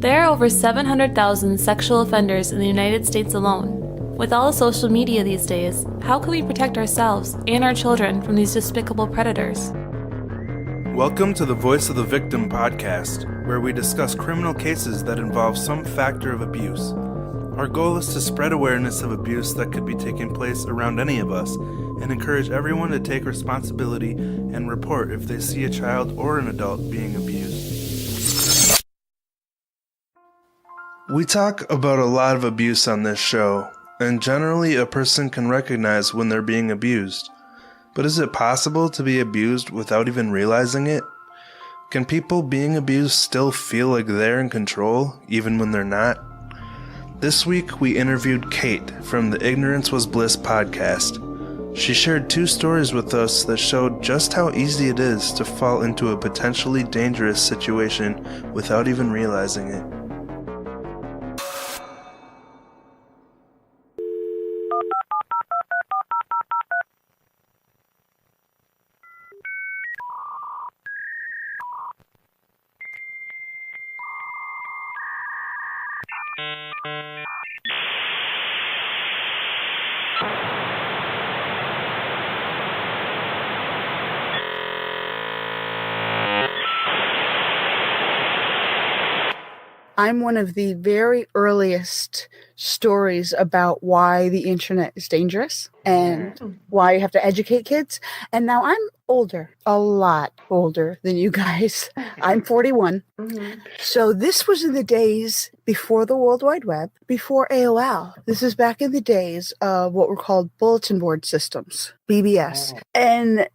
There are over 700,000 sexual offenders in the United States alone. With all the social media these days, how can we protect ourselves and our children from these despicable predators? Welcome to the Voice of the Victim podcast, where we discuss criminal cases that involve some factor of abuse. Our goal is to spread awareness of abuse that could be taking place around any of us and encourage everyone to take responsibility and report if they see a child or an adult being abused. We talk about a lot of abuse on this show, and generally a person can recognize when they're being abused. But is it possible to be abused without even realizing it? Can people being abused still feel like they're in control, even when they're not? This week, we interviewed Kate from the Ignorance Was Bliss podcast. She shared 2 stories with us that showed just how easy it is to fall into a potentially dangerous situation without even realizing it. I'm one of the very earliest stories about why the internet is dangerous and why you have to educate kids. And now I'm older, a lot older than you guys. I'm 41. Mm-hmm. So this was in the days before the World Wide Web, before AOL. This is back in the days of what were called bulletin board systems, BBS. And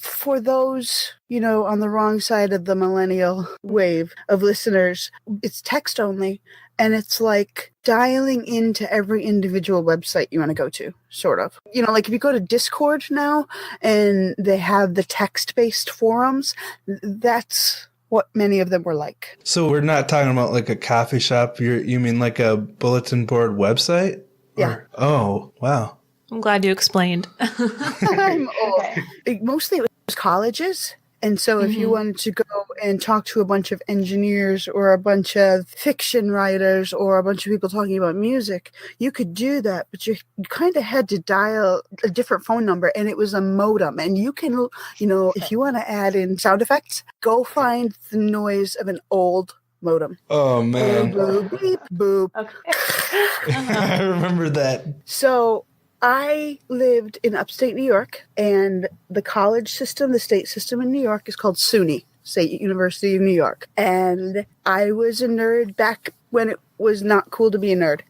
for those, on the wrong side of the millennial wave of listeners, it's text only, and it's like dialing into every individual website you want to go to, sort of. Like if you go to Discord now and they have the text-based forums, that's what many of them were like. So we're not talking about like a coffee shop. You mean like a bulletin board website? Yeah. Oh, wow. I'm glad you explained. I'm old. Mostly it was colleges. And so if you wanted to go and talk to a bunch of engineers or a bunch of fiction writers or a bunch of people talking about music, you could do that. But you kind of had to dial a different phone number, and it was a modem. And you can, if you want to add in sound effects, go find the noise of an old modem. Oh, man. Boop, boop, beep, boop. Okay. I remember that. So I lived in upstate New York, and the college system, the state system in New York, is called SUNY, State University of New York. And I was a nerd back when it was not cool to be a nerd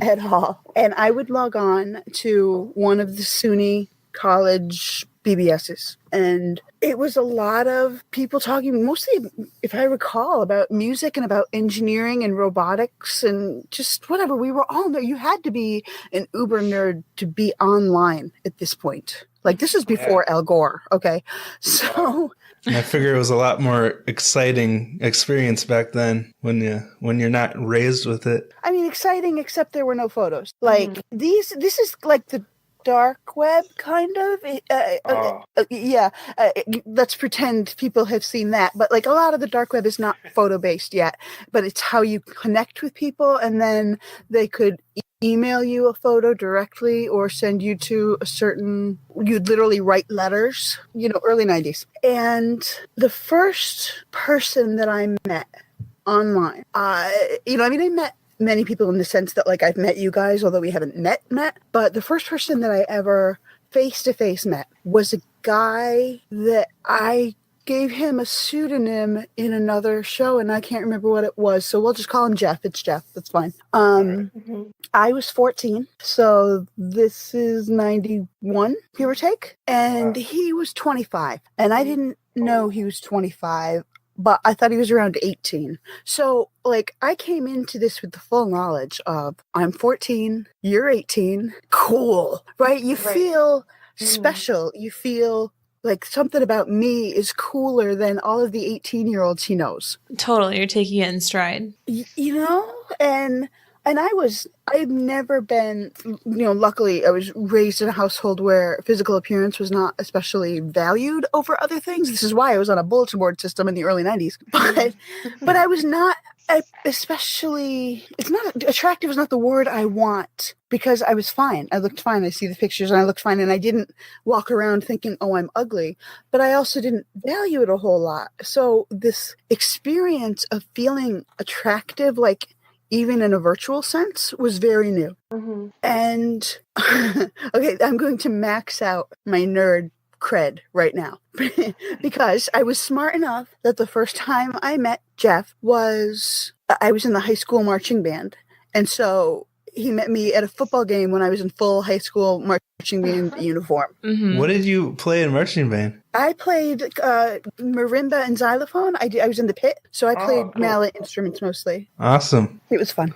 at all. And I would log on to one of the SUNY college BBSs. And it was a lot of people talking, mostly, if I recall, about music and about engineering and robotics and just whatever. We were all there. You had to be an uber nerd to be online at this point. Like, this is before Al Gore, okay? So I figure it was a lot more exciting experience back then when you're not raised with it. I mean, exciting, except there were no photos. Like, this is like the dark web, kind of. Let's pretend people have seen that. But like a lot of the dark web is not photo based yet, but it's how you connect with people, and then they could email you a photo directly or send you to you'd literally write letters, early 90s. And the first person that I met online, I met many people in the sense that, like, I've met you guys, although we haven't met, but the first person that I ever face-to-face met was a guy that I gave him a pseudonym in another show, and I can't remember what it was, so we'll just call him Jeff. It's Jeff. That's fine. I was 14, so this is 91, give or take, and he was 25, and I didn't know he was 25, but I thought he was around 18. So, like, I came into this with the full knowledge of, I'm 14, you're 18, cool, right? You feel special. You feel like something about me is cooler than all of the 18-year-olds he knows. Totally. You're taking it in stride. And I've never been, luckily I was raised in a household where physical appearance was not especially valued over other things. This is why I was on a bulletin board system in the early 90s. But I was not Especially, it's not attractive is not the word I want, because I was fine. I looked fine. I see the pictures and I looked fine, and I didn't walk around thinking, oh, I'm ugly, but I also didn't value it a whole lot. So this experience of feeling attractive, like even in a virtual sense, was very new. Mm-hmm. And okay, I'm going to max out my nerd cred right now because I was smart enough that the first time I met Jeff I was in the high school marching band. And so he met me at a football game when I was in full high school marching band uniform. Mm-hmm. What did you play in marching band? I played marimba and xylophone. I was in the pit, so I played mallet instruments mostly. Awesome. It was fun.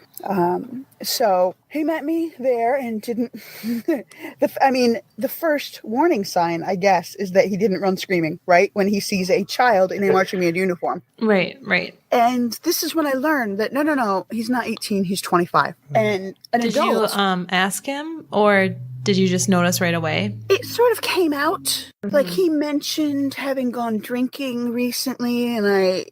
So he met me there and didn't. The first warning sign, I guess, is that he didn't run screaming, right? When he sees a child in a marching band uniform. Right. And this is when I learned that no, he's not 18, he's 25. And an Did adult. you ask him, or did you just notice right away? It sort of came out. Like, he mentioned having gone drinking recently, and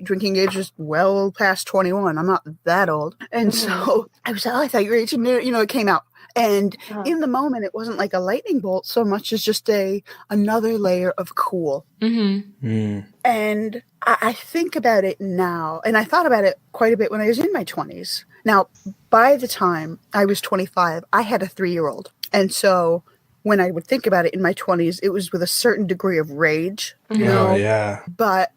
drinking age is well past 21. I'm not that old. And so I was like, I thought you were 18. It came out. And in the moment, it wasn't like a lightning bolt so much as just another layer of cool. Mm-hmm. Mm. And I think about it now, and I thought about it quite a bit when I was in my 20s. Now, by the time I was 25, I had a 3-year-old. And so when I would think about it in my 20s, it was with a certain degree of rage. Oh, yeah. But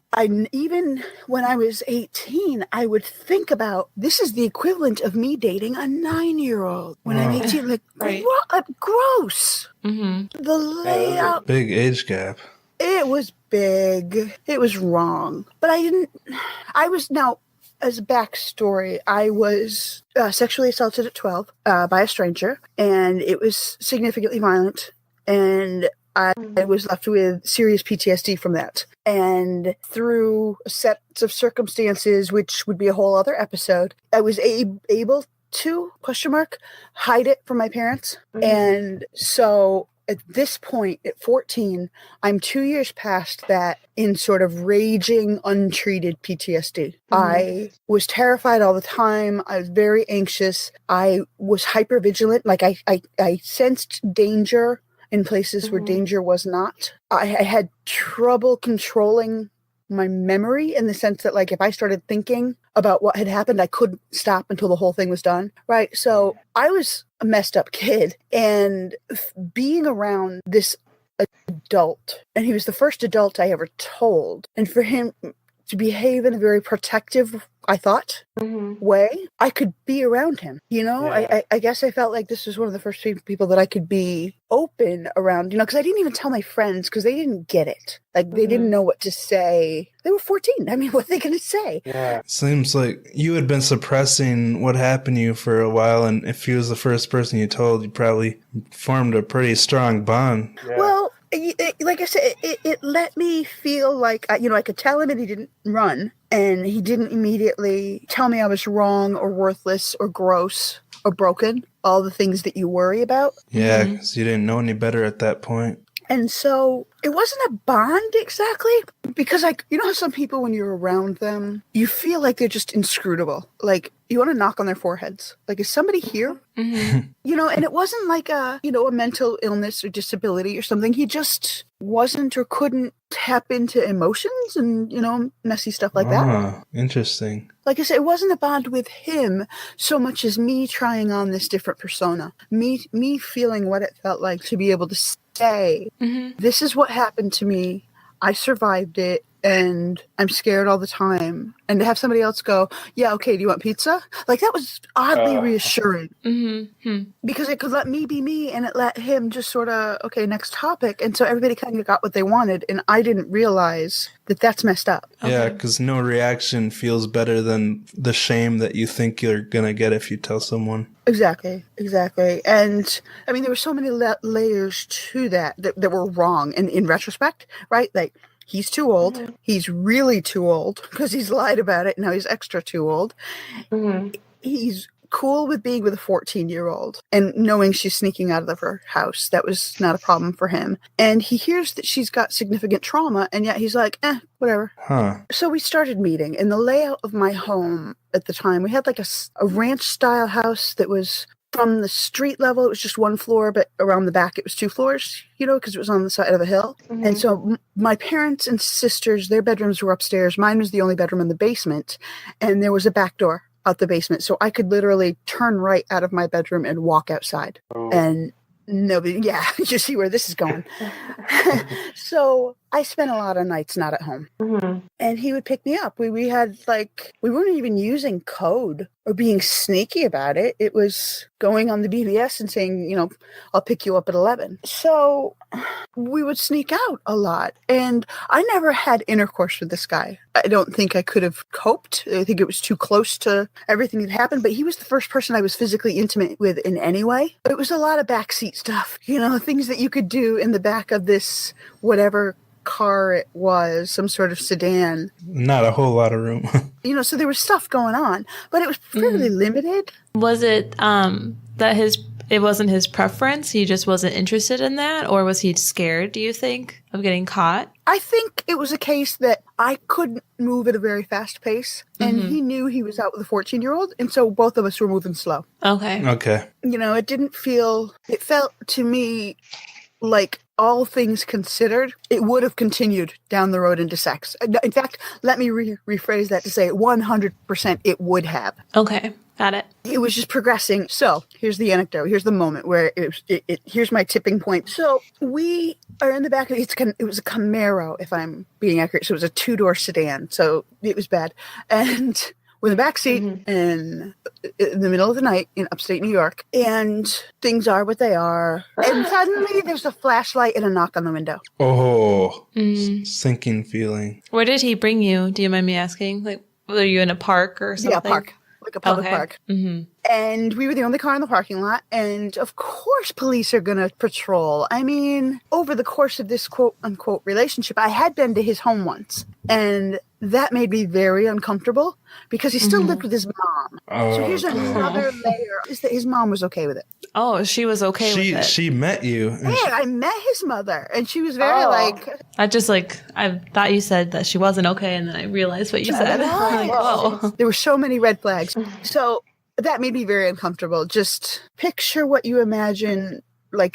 even when I was 18, I would think about, this is the equivalent of me dating a 9-year-old. When I'm 18, like, Right. gross. Mm-hmm. The layout. Big age gap. It was big. It was wrong. But as a backstory, I was sexually assaulted at 12 by a stranger, and it was significantly violent, and I was left with serious PTSD from that. And through sets of circumstances, which would be a whole other episode, I was able to, hide it from my parents. And so at this point, at 14, I'm 2 years past that in sort of raging, untreated PTSD. I was terrified all the time. I was very anxious. I was hypervigilant. Like I sensed danger in places where danger was not. I had trouble controlling my memory in the sense that, like, if I started thinking about what had happened, I couldn't stop until the whole thing was done. Right. So I was a messed up kid, and being around this adult, and he was the first adult I ever told, and for him to behave in a very protective, I thought, way, I could be around him. I guess I felt like this was one of the first people that I could be open around, because I didn't even tell my friends because they didn't get it. Like, they didn't know what to say. They were 14. I mean, what are they going to say? Yeah. Seems like you had been suppressing what happened to you for a while, and if he was the first person you told, you probably formed a pretty strong bond. Yeah. Well, like I said, it let me feel like, I could tell him and he didn't run, and he didn't immediately tell me I was wrong or worthless or gross or broken, all the things that you worry about. Yeah, because you didn't know any better at that point. And so it wasn't a bond exactly, because, like, how some people, when you're around them, you feel like they're just inscrutable. Like, you want to knock on their foreheads. Like, is somebody here? And it wasn't like a mental illness or disability or something. He just wasn't or couldn't tap into emotions and, messy stuff like that. Interesting. Like I said, it wasn't a bond with him so much as me trying on this different persona. Me feeling what it felt like to be able to say, this is what happened to me. I survived it, and I'm scared all the time. And to have somebody else go, yeah, okay, do you want pizza? Like, that was oddly reassuring. Because it could let me be me, and it let him just sort of, okay, next topic. And so everybody kind of got what they wanted, and I didn't realize that that's messed up. Yeah, because no reaction feels better than the shame that you think you're going to get if you tell someone. Exactly. And, I mean, there were so many layers to that were wrong. And in retrospect, right, like, he's too old. He's really too old because he's lied about it. Now he's extra too old. He's cool with being with a 14-year-old and knowing she's sneaking out of her house. That was not a problem for him. And he hears that she's got significant trauma, and yet he's like, whatever. Huh. So we started meeting, and the layout of my home at the time, we had like a ranch-style house that was from the street level. It was just one floor, but around the back it was 2 floors, because it was on the side of a hill. Mm-hmm. And so my parents and sisters, their bedrooms were upstairs. Mine was the only bedroom in the basement, and there was a back door out the basement. So I could literally turn right out of my bedroom and walk outside. Oh. And nobody, you see where this is going. So I spent a lot of nights not at home. Mm-hmm. And he would pick me up. We had we weren't even using code or being sneaky about it. It was going on the BBS and saying, I'll pick you up at 11. So we would sneak out a lot. And I never had intercourse with this guy. I don't think I could have coped. I think it was too close to everything that happened. But he was the first person I was physically intimate with in any way. It was a lot of backseat stuff, things that you could do in the back of this whatever car it was, some sort of sedan. Not a whole lot of room. So there was stuff going on, but it was fairly limited. Was it that it wasn't his preference? He just wasn't interested in that? Or was he scared, do you think, of getting caught? I think it was a case that I couldn't move at a very fast pace, and he knew he was out with a 14-year-old, and so both of us were moving slow. Okay. It felt to me like, all things considered, it would have continued down the road into sex. In fact, let me rephrase that to say 100% it would have. Okay, got it. It was just progressing. So here's the anecdote. Here's the moment where here's my tipping point. So we are in the back of it was a Camaro, if I'm being accurate. So it was a 2-door sedan. So it was bad. And we're in the backseat in the middle of the night in upstate New York, and things are what they are. And suddenly there's a flashlight and a knock on the window. Oh, sinking feeling. Where did he bring you? Do you mind me asking? Were you in a park or something? Yeah, park. Like a public park. Mm-hmm. And we were the only car in the parking lot. And of course, police are going to patrol. I mean, over the course of this quote unquote relationship, I had been to his home once. And that made me very uncomfortable because he still lived with his mom. Oh, so here's another layer, is that his mom was okay with it. Oh, she was okay with it. She met you. Yeah, I met his mother, and she was very I thought you said that she wasn't okay, and then I realized what you said. Oh. There were so many red flags. So that made me very uncomfortable. Just picture what you imagine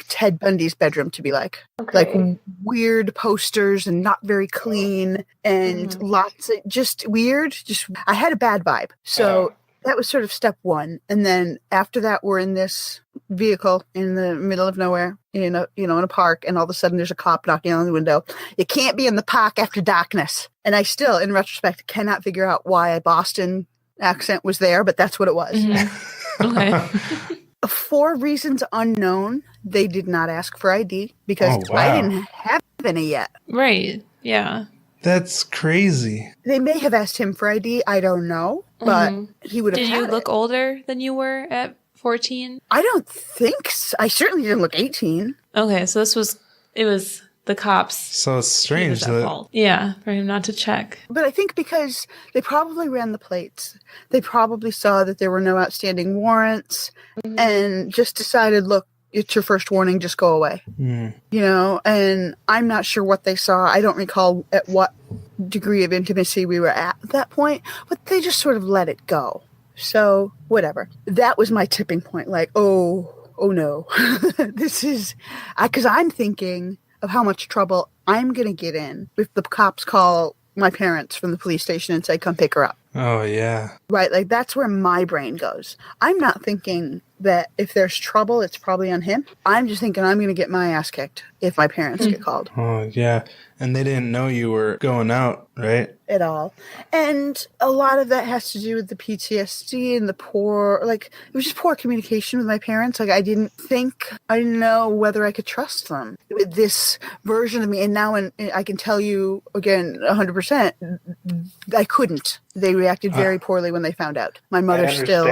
Ted Bundy's bedroom to be like. Okay. Weird posters and not very clean and lots of just weird. I had a bad vibe. So that was sort of step one. And then after that, we're in this vehicle in the middle of nowhere in a park. And all of a sudden there's a cop knocking on the window. You can't be in the park after darkness. And I still, in retrospect, cannot figure out why a Boston accent was there, but that's what it was. Mm-hmm. Okay. For reasons unknown, they did not ask for ID because I didn't have any yet. Right. Yeah. That's crazy. They may have asked him for ID. I don't know, but he would have. Did you look older than you were at 14? I don't think so. I certainly didn't look 18. Okay, so it was the cops. So it's strange that. Yeah, for him not to check. But I think because they probably ran the plates, they probably saw that there were no outstanding warrants and just decided, look, it's your first warning, just go away. And I'm not sure what they saw. I don't recall at what degree of intimacy we were at that point, but they just sort of let it go. So whatever. That was my tipping point. Oh no, this is, because I'm thinking of how much trouble I'm going to get in if the cops call my parents from the police station and say, come pick her up. Oh, yeah. Right? That's where my brain goes. I'm not thinking that if there's trouble, it's probably on him. I'm just thinking I'm going to get my ass kicked if my parents get called. Oh, yeah. And they didn't know you were going out, right? At all. And a lot of that has to do with the PTSD and the poor, it was just poor communication with my parents. I didn't know whether I could trust them with this version of me. And now I can tell you again, 100%, I couldn't. They reacted very poorly when they found out. My mother still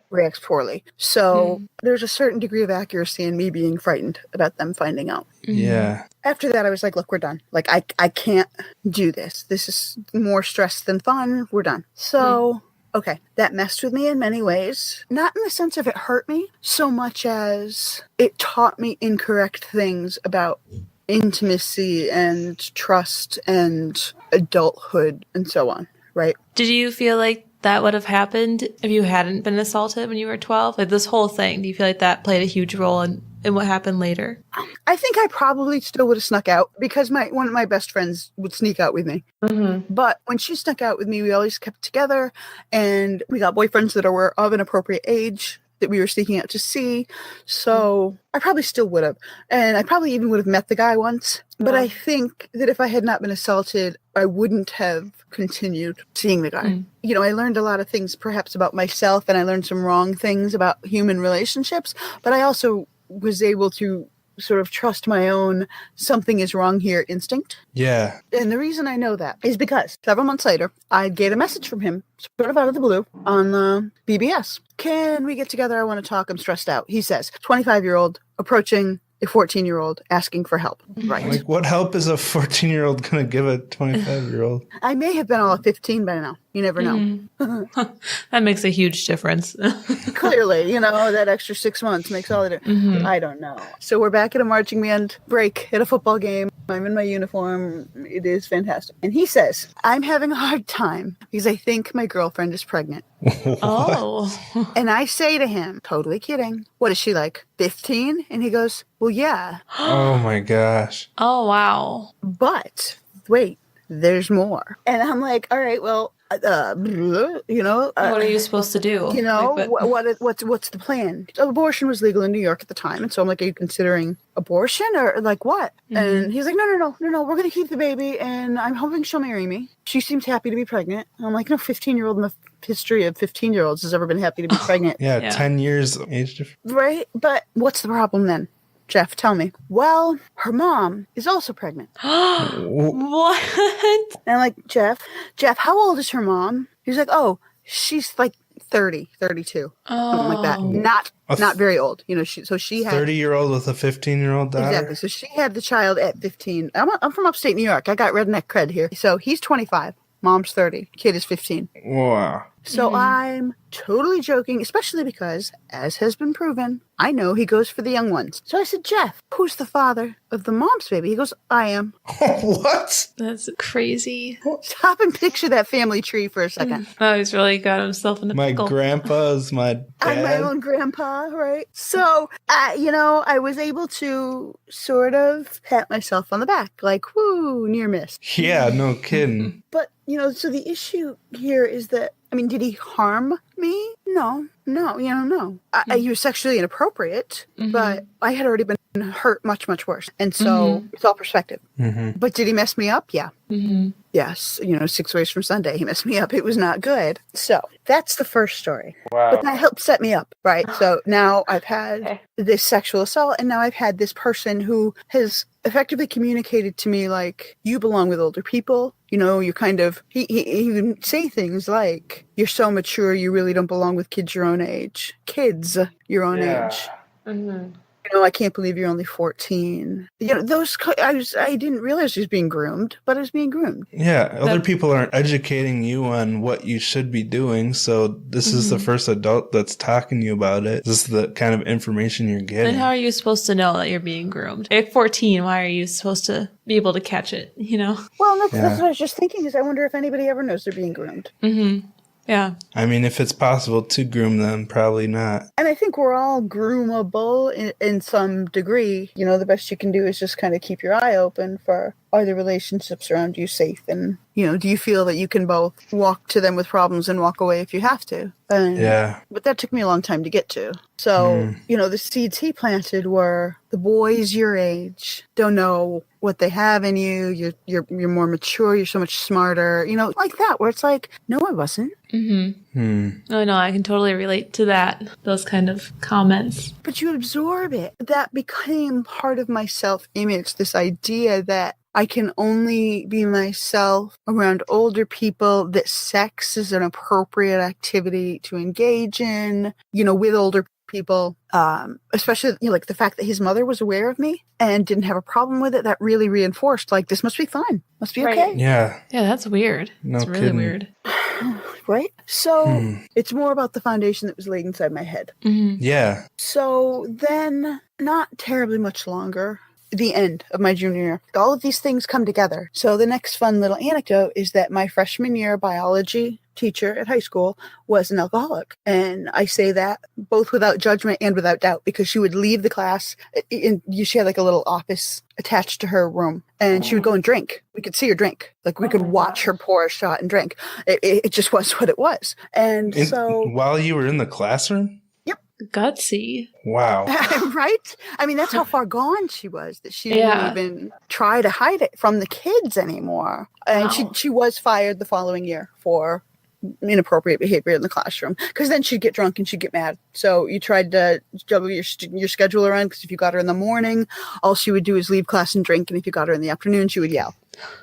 reacts poorly. So there's a certain degree of accuracy in me being frightened about them finding out. Yeah. After that, I was like, look, we're done. I can't do this. This is more stress than fun. We're done. So Okay, that messed with me in many ways. Not in the sense of it hurt me so much as it taught me incorrect things about intimacy and trust and adulthood and so on, right? Did you feel like that would have happened if you hadn't been assaulted when you were 12? Like this whole thing, do you feel like that played a huge role in what happened later? I think I probably still would have snuck out because one of my best friends would sneak out with me. Mm-hmm. But when she snuck out with me, we always kept together, and we got boyfriends that were of an appropriate age that we were sneaking out to see. So I probably still would have. And I probably even would have met the guy once. But I think that if I had not been assaulted, I wouldn't have continued seeing the guy. You know, I learned a lot of things perhaps about myself, and I learned some wrong things about human relationships. But I also was able to sort of trust my own something is wrong here instinct. Yeah. And the reason I know that is because several months later, I get a message from him, sort of out of the blue, on BBS. Can we get together? I want to talk. I'm stressed out. He says, 25-year-old approaching a 14-year-old asking for help. Right. Like, what help is a 14-year-old going to give a 25-year-old? I may have been all of 15 by now. You never know. That makes a huge difference. Clearly, you know, that extra 6 months makes all the difference. I don't know. So we're back at a marching band break at a football game. I'm in my uniform. It is fantastic. And he says, I'm having a hard time because I think my girlfriend is pregnant. Oh. And I say to him, totally kidding, what is she like, 15? And he goes, well, yeah. Oh my gosh. Oh, wow. But wait, there's more. And I'm like, all right, well, you know, what are you supposed to do? You know, Like, what's the plan? Abortion was legal in New York at the time, and so I'm like, are you considering abortion or like what? And he's like, no, we're gonna keep the baby, and I'm hoping she'll marry me. She seems happy to be pregnant. And I'm like, no, 15-year-old in the history of 15-year-olds has ever been happy to be pregnant. Yeah, 10 years age difference. Right? But what's the problem then? Jeff, tell me. Well, her mom is also pregnant. what? And I'm like, Jeff, how old is her mom? He's like, oh, she's like 30, 32. Something like that. Not very old. You know, she had 30-year-old with a 15-year-old daughter. Exactly. So she had the child at 15. I'm from upstate New York. I got redneck cred here. So he's 25. Mom's 30. Kid is 15. Wow. So I'm totally joking, especially because, as has been proven, I know he goes for the young ones. So I said, Jeff, who's the father of the mom's baby? He goes, I am. What? That's crazy. Stop and picture that family tree for a second. Oh, he's really got himself in a My pickle. grandpa is my dad. I'm my own grandpa, right? So, you know, I was able to sort of pat myself on the back, like, whoo, near miss. Yeah, no kidding. But, you know, so the issue here is that, I mean, did he harm me? No, no. He was sexually inappropriate, but I had already been hurt much, much worse. And so it's all perspective. But did he mess me up? Yeah. Yes. You know, 6 ways from Sunday, he messed me up. It was not good. So that's the first story. Wow. But that helped set me up, right? So now I've had this sexual assault, and now I've had this person who has effectively communicated to me, like, you belong with older people. You know, you're kind of, he would say things like, you're so mature, you really don't belong with kids your own age. Kids your own age. You know, I can't believe you're only 14. You know, I didn't realize he was being groomed, but I was being groomed. Yeah, other people aren't educating you on what you should be doing, so this is the first adult that's talking to you about it. This is the kind of information you're getting. And how are you supposed to know that you're being groomed? At 14, why are you supposed to be able to catch it, you know? Well, that's what I was just thinking, is I wonder if anybody ever knows they're being groomed. Yeah. I mean, if it's possible to groom them, probably not. And I think we're all groomable in some degree. You know, the best you can do is just kind of keep your eye open for, are the relationships around you safe? And, you know, do you feel that you can both walk to them with problems and walk away if you have to? Yeah. But that took me a long time to get to. So, you know, the seeds he planted were the boys your age don't know what they have in you. You're more mature. You're so much smarter. You know, like that, where it's like, no, I wasn't. Oh, no, I can totally relate to that. Those kind of comments. But you absorb it. That became part of my self-image, this idea that I can only be myself around older people, that sex is an appropriate activity to engage in, you know, with older people, especially, you know, like the fact that his mother was aware of me and didn't have a problem with it. That really reinforced, like, this must be fine. Must be okay. Yeah. Yeah, that's weird. No That's really kidding. weird. right? So it's more about the foundation that was laid inside my head. Yeah. So then, not terribly much longer, the end of my junior year, all of these things come together. So the next fun little anecdote is that my freshman year biology teacher at high school was an alcoholic. And I say that both without judgment and without doubt, because she would leave the class and she had like a little office attached to her room, and she would go and drink. We could see her drink. Like we could watch her pour a shot and drink. It just was what it was. And so while you were in the classroom? Gutsy. Wow. Right? I mean, that's how far gone she was, that she didn't even try to hide it from the kids anymore. And she was fired the following year for inappropriate behavior in the classroom, because then she'd get drunk and she'd get mad. So you tried to juggle your schedule around, because if you got her in the morning, all she would do is leave class and drink, and if you got her in the afternoon, she would yell.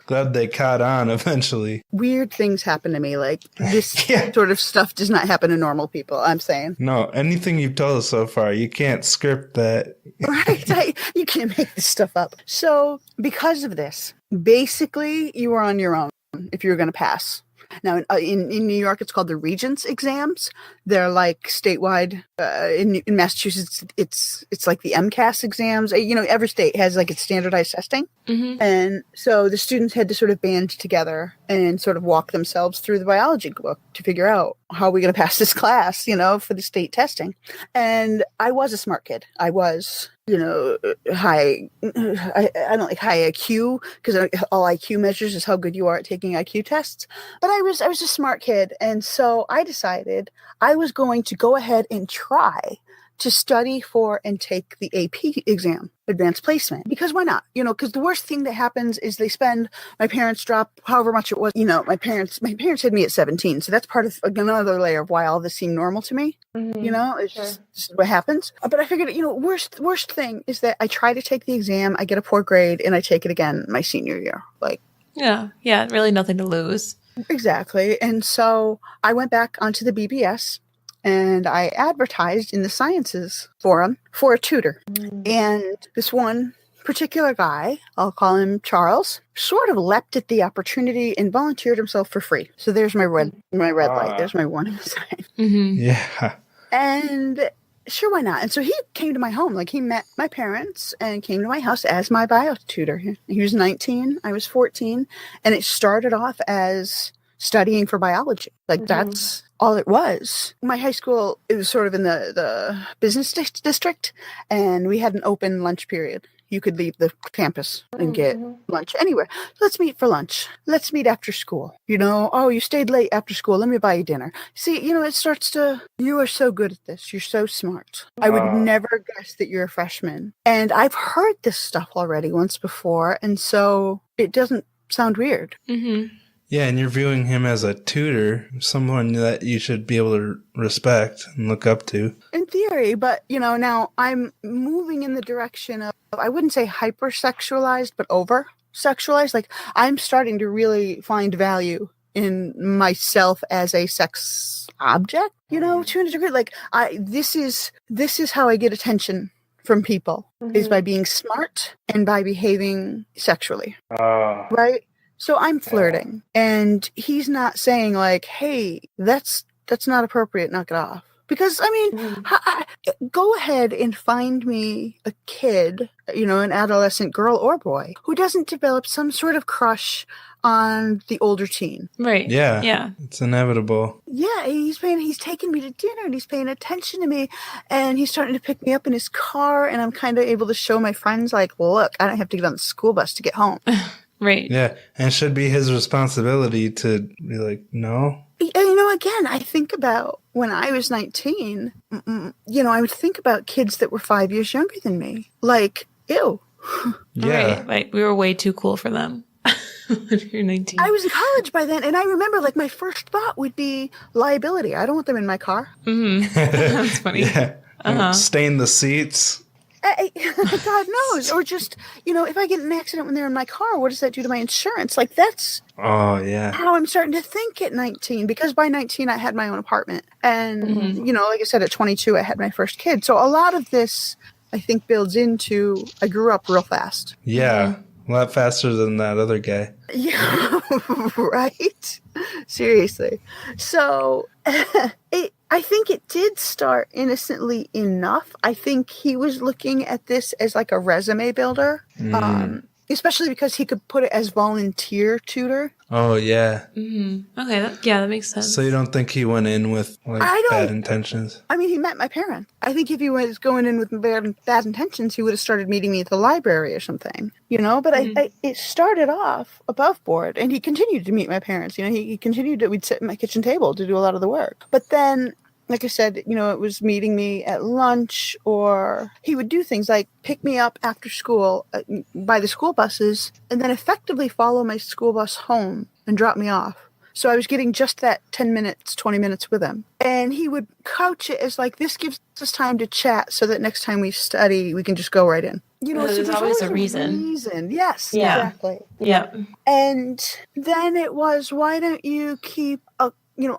Glad they caught on eventually. Weird things happen to me. Like this sort of stuff does not happen to normal people, I'm saying. No, anything you've told us so far, you can't script that. Right? You can't make this stuff up. So because of this, basically you were on your own if you were going to pass. Now, in New York, it's called the Regents Exams. They're like statewide. In Massachusetts, it's like the MCAS exams. You know, every state has like its standardized testing. And so the students had to sort of band together and sort of walk themselves through the biology book to figure out how are we going to pass this class, you know, for the state testing. And I was a smart kid. I was, you know, I don't like high IQ, because all IQ measures is how good you are at taking IQ tests. But I was a smart kid. And so I decided I was going to go ahead and try to study for and take the AP exam, advanced placement, because why not? You know, because the worst thing that happens is my parents drop however much it was. You know, my parents had me at 17. So that's part of another layer of why all this seemed normal to me. You know, it's just what happens. But I figured, you know, worst thing is that I try to take the exam, I get a poor grade, and I take it again my senior year. Like, yeah, really nothing to lose. Exactly. And so I went back onto the BBS, and I advertised in the sciences forum for a tutor. And this one particular guy, I'll call him Charles, sort of leapt at the opportunity and volunteered himself for free. So there's my red light. There's my warning sign. Yeah. And sure, why not? And so he came to my home. Like, he met my parents and came to my house as my bio tutor. He was 19. I was 14. And it started off as studying for biology. Like, that's all it was. My high school, it was sort of in the business district, and we had an open lunch period. You could leave the campus and get lunch anywhere. Let's meet for lunch. Let's meet after school. You know, oh, you stayed late after school. Let me buy you dinner. See, you know, it starts to, you are so good at this. You're so smart. I would never guess that you're a freshman. And I've heard this stuff already once before, and so it doesn't sound weird. Yeah, and you're viewing him as a tutor, someone that you should be able to respect and look up to. In theory, but, you know, now I'm moving in the direction of, I wouldn't say hypersexualized, but over-sexualized. Like, I'm starting to really find value in myself as a sex object, you know, to a degree. Like, this is how I get attention from people, is by being smart and by behaving sexually. Right? So I'm flirting, and he's not saying like, hey, that's not appropriate, knock it off. Because, I mean, go ahead and find me a kid, you know, an adolescent girl or boy, who doesn't develop some sort of crush on the older teen. Right. Yeah. It's inevitable. Yeah, he's taking me to dinner, and he's paying attention to me, and he's starting to pick me up in his car, and I'm kind of able to show my friends, like, well, look, I don't have to get on the school bus to get home. Right. Yeah, and it should be his responsibility to be like, no. You know, again, I think about when I was 19, you know, I would think about kids that were 5 years younger than me. Like, ew. Yeah. Right. Like, we were way too cool for them. When you're 19. I was in college by then, and I remember, like, my first thought would be liability. I don't want them in my car. That's funny. Yeah. Stain the seats. God knows. Or just, you know, if I get in an accident when they're in my car, what does that do to my insurance? Like, that's how I'm starting to think at 19. Because by 19, I had my own apartment. And, you know, like I said, at 22, I had my first kid. So a lot of this, I think, builds into, I grew up real fast. Yeah. A lot faster than that other guy. Yeah, right? Seriously. So I think it did start innocently enough. I think he was looking at this as like a resume builder, especially because he could put it as volunteer tutor. Oh, yeah. Mm-hmm. Okay, that makes sense. So you don't think he went in with bad intentions? I mean, he met my parents. I think if he was going in with bad intentions, he would have started meeting me at the library or something, But it started off above board, and he continued to meet my parents. He continued to, we'd sit at my kitchen table to do a lot of the work. But then, like I said, it was meeting me at lunch, or he would do things like pick me up after school by the school buses and then effectively follow my school bus home and drop me off. So I was getting just that 10 minutes, 20 minutes with him. And he would couch it as like, this gives us time to chat so that next time we study, we can just go right in. There's always a reason. Yes, yeah. Exactly. Yeah. And then it was, why don't you keep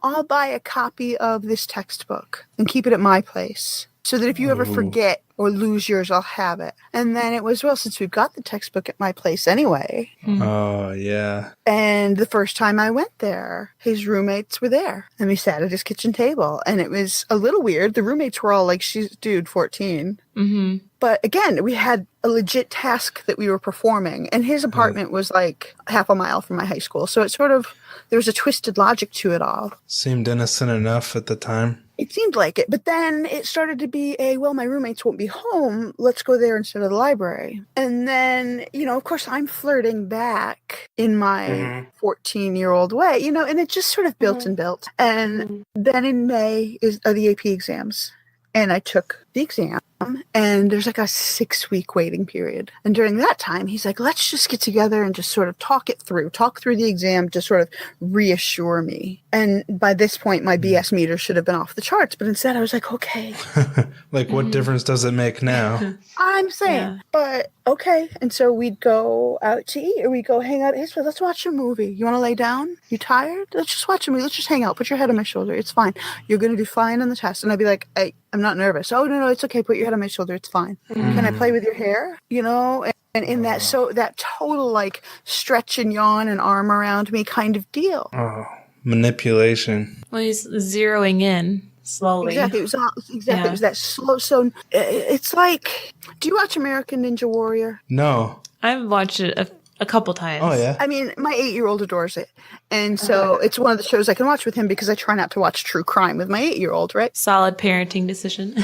I'll buy a copy of this textbook and keep it at my place so that if you ever forget or lose yours, I'll have it. And then it was, well, since we've got the textbook at my place anyway. Oh, yeah. And the first time I went there, his roommates were there. And we sat at his kitchen table. And it was a little weird. The roommates were all like, she's, 14. Mm-hmm. But again, we had a legit task that we were performing. And his apartment was like half a mile from my high school. So it sort of, there was a twisted logic to it all. Seemed innocent enough at the time. It seemed like it. But then it started to be my roommates won't be home. Let's go there instead of the library. And then, of course, I'm flirting back in my 14-year-old way, and it just sort of built and built. And then in May are the AP exams. And I took the exam, and there's like a 6-week waiting period. And during that time, he's like, let's just get together and just sort of talk through the exam to sort of reassure me. And by this point, my BS meter should have been off the charts. But instead, I was like, okay. What difference does it make now? I'm saying, but okay. And so we'd go out to eat, or we'd go hang out at his place. Let's watch a movie. You want to lay down? You tired? Let's just watch a movie. Let's just hang out. Put your head on my shoulder. It's fine. You're going to do fine on the test. And I'd be like, I'm not nervous. Oh, no, it's okay. Put your head on my shoulder. It's fine. Can I play with your hair? And in that, that total like stretch and yawn and arm around me kind of deal. Oh, manipulation. Well, he's zeroing in slowly. Exactly. It was that slow. So it's like, do you watch American Ninja Warrior? No. I've watched it a couple times. Oh, yeah? I mean, my 8-year-old adores it. And so it's one of the shows I can watch with him because I try not to watch true crime with my 8-year-old, right? Solid parenting decision.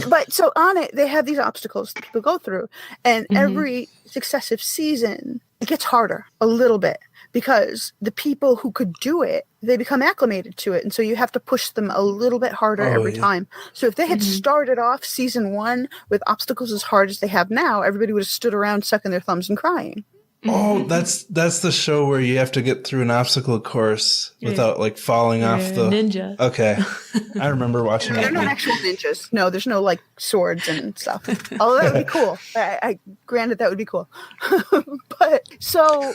But so on it, they have these obstacles that people go through. And every successive season, it gets harder a little bit because the people who could do it, they become acclimated to it. And so you have to push them a little bit harder every time. So if they had started off season 1 with obstacles as hard as they have now, everybody would have stood around sucking their thumbs and crying. Oh, that's the show where you have to get through an obstacle course without falling off the ninja. Okay, I remember watching that. They're not actual ninjas. No, there's no swords and stuff. Although that would be cool. I granted that would be cool. But so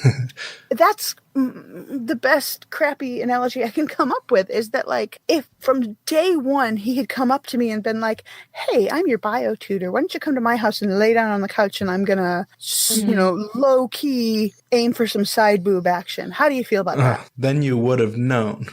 that's the best crappy analogy I can come up with is that if from day one he had come up to me and been like, hey, I'm your bio tutor. Why don't you come to my house and lay down on the couch and I'm going to, low key aim for some side boob action. How do you feel about that? Then you would have known.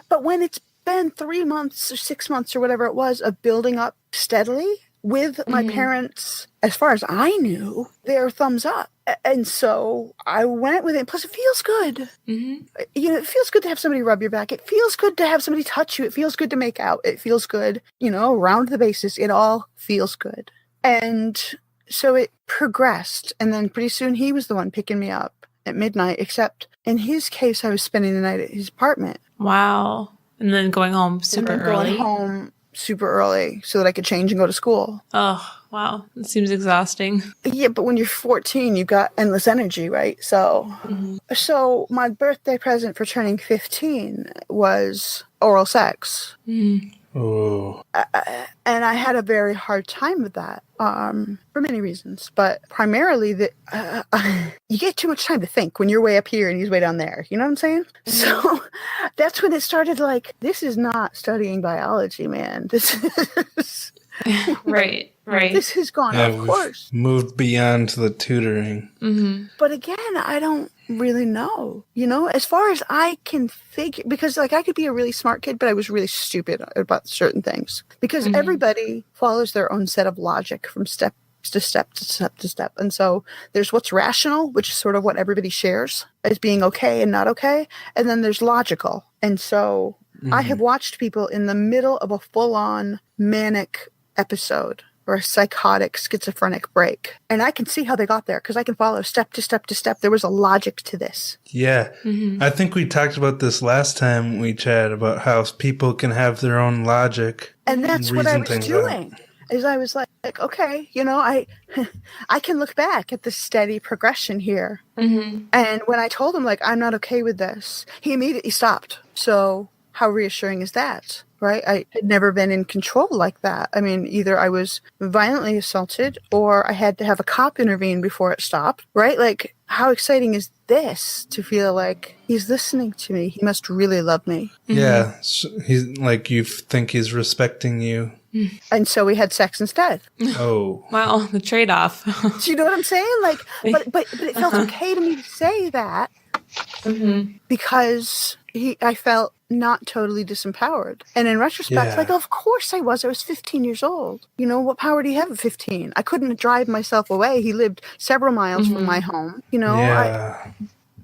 But when it's been 3 months or 6 months or whatever it was of building up steadily with my parents, as far as I knew, their thumbs up. And so I went with it. Plus, it feels good. It feels good to have somebody rub your back. It feels good to have somebody touch you. It feels good to make out. It feels good, around the bases. It all feels good. And so it progressed. And then pretty soon he was the one picking me up at midnight, except in his case, I was spending the night at his apartment. Wow. And then going home super early. Going home super early so that I could change and go to school. Oh, wow. It seems exhausting. Yeah, but when you're 14, you've got endless energy, right? So, so my birthday present for turning 15 was oral sex. Oh. And I had a very hard time with that for many reasons, but primarily that you get too much time to think when you're way up here and he's way down there. You know what I'm saying? So that's when it started this is not studying biology, man. This is... Right. Right. This has gone, Yeah, of course. moved beyond the tutoring. Mm-hmm. But again, I don't really know. As far as I can figure, because like I could be a really smart kid, but I was really stupid about certain things. Because everybody follows their own set of logic from step to step to step to step. And so there's what's rational, which is sort of what everybody shares as being okay and not okay. And then there's logical. And so I have watched people in the middle of a full-on manic episode or a psychotic schizophrenic break. And I can see how they got there because I can follow step to step to step. There was a logic to this. Yeah. I think we talked about this last time we chatted about how people can have their own logic. And that's what I was things doing. Is I was like, okay, I can look back at the steady progression here. Mm-hmm. And when I told him, like, I'm not okay with this, he immediately stopped. So how reassuring is that, right? I had never been in control like that. I mean, either I was violently assaulted or I had to have a cop intervene before it stopped, right? Like, how exciting is this to feel like he's listening to me? He must really love me. Yeah. He's like, you think he's respecting you. And so we had sex instead. Oh. Wow, the trade-off. Do you know what I'm saying? Like, but it felt okay to me to say that because I felt not totally disempowered. And in retrospect, like, of course I was. I was 15 years old. What power do you have at 15? I couldn't drive myself away. He lived several miles from my home.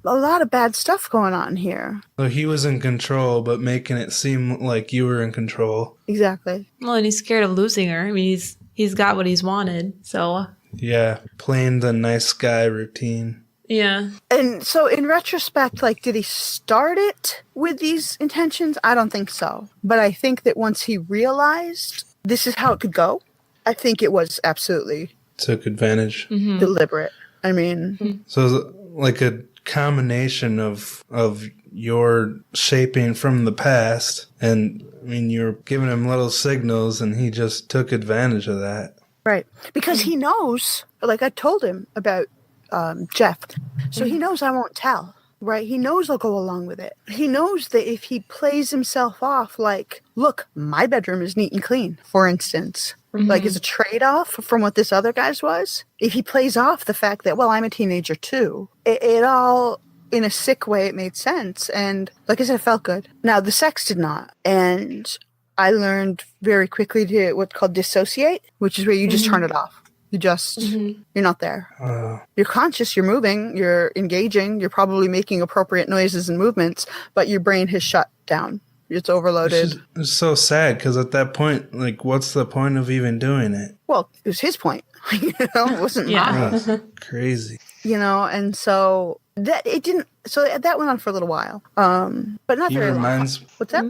A lot of bad stuff going on here. So he was in control, but making it seem like you were in control. Exactly. Well, and he's scared of losing her. I mean, he's got what he's wanted, so. Yeah, playing the nice guy routine. Yeah. And so in retrospect, like, did he start it with these intentions? I don't think so. But I think that once he realized this is how it could go, I think it was absolutely Took advantage. deliberate. I mean. So it was like a combination of your shaping from the past, and I mean, you're giving him little signals and he just took advantage of that. Right. Because he knows, like I told him about Jeff. So he knows I won't tell, right? He knows I'll go along with it. He knows that if he plays himself off like, look, my bedroom is neat and clean, for instance, like as a trade-off from what this other guy's was, if he plays off the fact that, well, I'm a teenager too, it all, in a sick way, it made sense. And like I said, it felt good. Now, the sex did not. And I learned very quickly to what's called dissociate, which is where you just turn it off. You just, you're not there. You're conscious, you're moving, you're engaging, you're probably making appropriate noises and movements, but your brain has shut down. It's overloaded. It's so sad because at that point, like, what's the point of even doing it? Well, it was his point. It wasn't mine. That's crazy. And so that it didn't. So that went on for a little while, but not very long. What's that?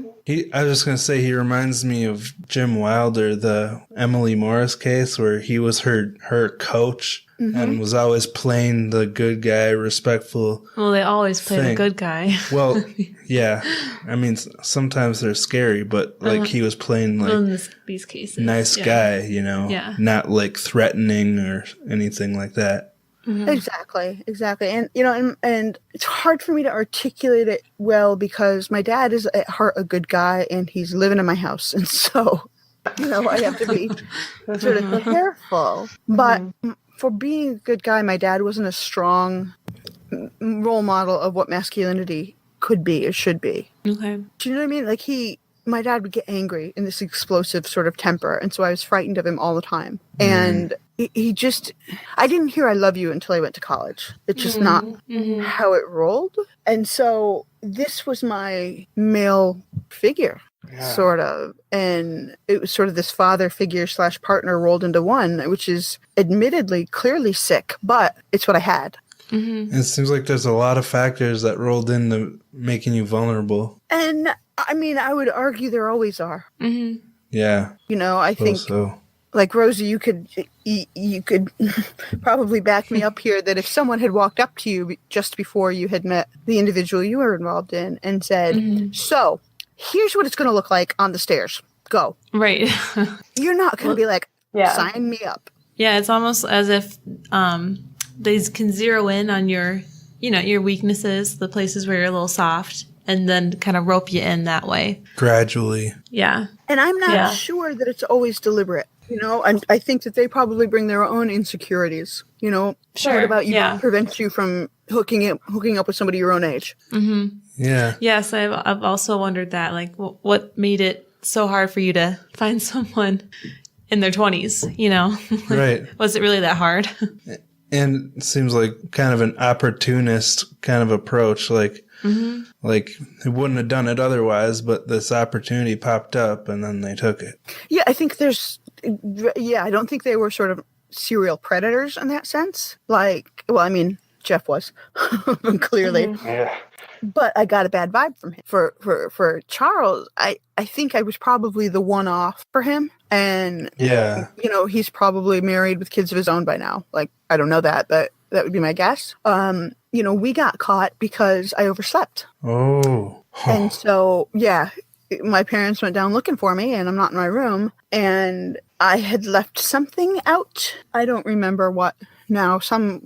I was just gonna say he reminds me of Jim Wilder, the Emily Morris case, where he was her coach and was always playing the good guy, respectful. Well, they always play the good guy. Well, yeah. I mean, sometimes they're scary, but like he was playing like in these cases, nice guy, not like threatening or anything like that. Exactly. And and it's hard for me to articulate it well because my dad is at heart a good guy and he's living in my house, and so I have to be sort of careful. But for being a good guy, my dad wasn't a strong role model of what masculinity could be or should be. Okay. Do you know what I mean? Like my dad would get angry in this explosive sort of temper, and so I was frightened of him all the time. And he just, I didn't hear I love you until I went to college. It's just not how it rolled. And so this was my male figure, sort of. And it was sort of this father figure / partner rolled into one, which is admittedly clearly sick, but it's what I had. It seems like there's a lot of factors that rolled into making you vulnerable. And I mean, I would argue there always are. Yeah. I think, so. Like Rosie, you could probably back me up here that if someone had walked up to you just before you had met the individual you were involved in and said, so here's what it's going to look like on the stairs. Go. Right. You're not going to be like, sign me up. Yeah, it's almost as if they can zero in on your weaknesses, the places where you're a little soft, and then kind of rope you in that way. Gradually. Yeah. And I'm not sure that it's always deliberate. And I think that they probably bring their own insecurities. Sure. What about you? Yeah. Prevents you from hooking up with somebody your own age. Mm-hmm. Yeah. Yes, I've also wondered that. Like, what made it so hard for you to find someone in their 20s? Like, Right. Was it really that hard? And it seems like kind of an opportunist kind of approach. Like, like they wouldn't have done it otherwise, but this opportunity popped up and then they took it. Yeah, I think I don't think they were sort of serial predators in that sense. Like, well, I mean, Jeff was clearly. Yeah. But I got a bad vibe from him. For Charles, I think I was probably the one-off for him. And, Yeah. He's probably married with kids of his own by now. Like, I don't know that, but that would be my guess. We got caught because I overslept. Oh. And so, yeah, my parents went down looking for me, and I'm not in my room. And I had left something out. I don't remember what now. Some,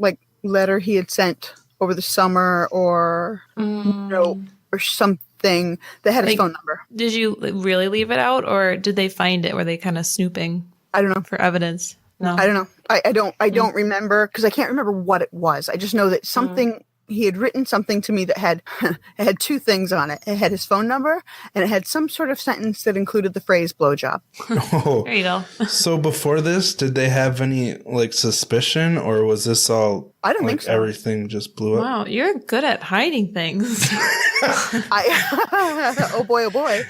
letter he had sent over the summer or or something that had his phone number. Did you really leave it out, or did they find it? Were they kind of snooping? I don't know. For evidence? No. I don't know. I don't remember, because I can't remember what it was. I just know that something he had written something to me that had it had two things on it. It had his phone number, and it had some sort of sentence that included the phrase blowjob. Oh. There you go. So before this, did they have any suspicion, or was this all? I don't think so. Everything just blew up. Wow, you're good at hiding things. Oh boy, oh boy.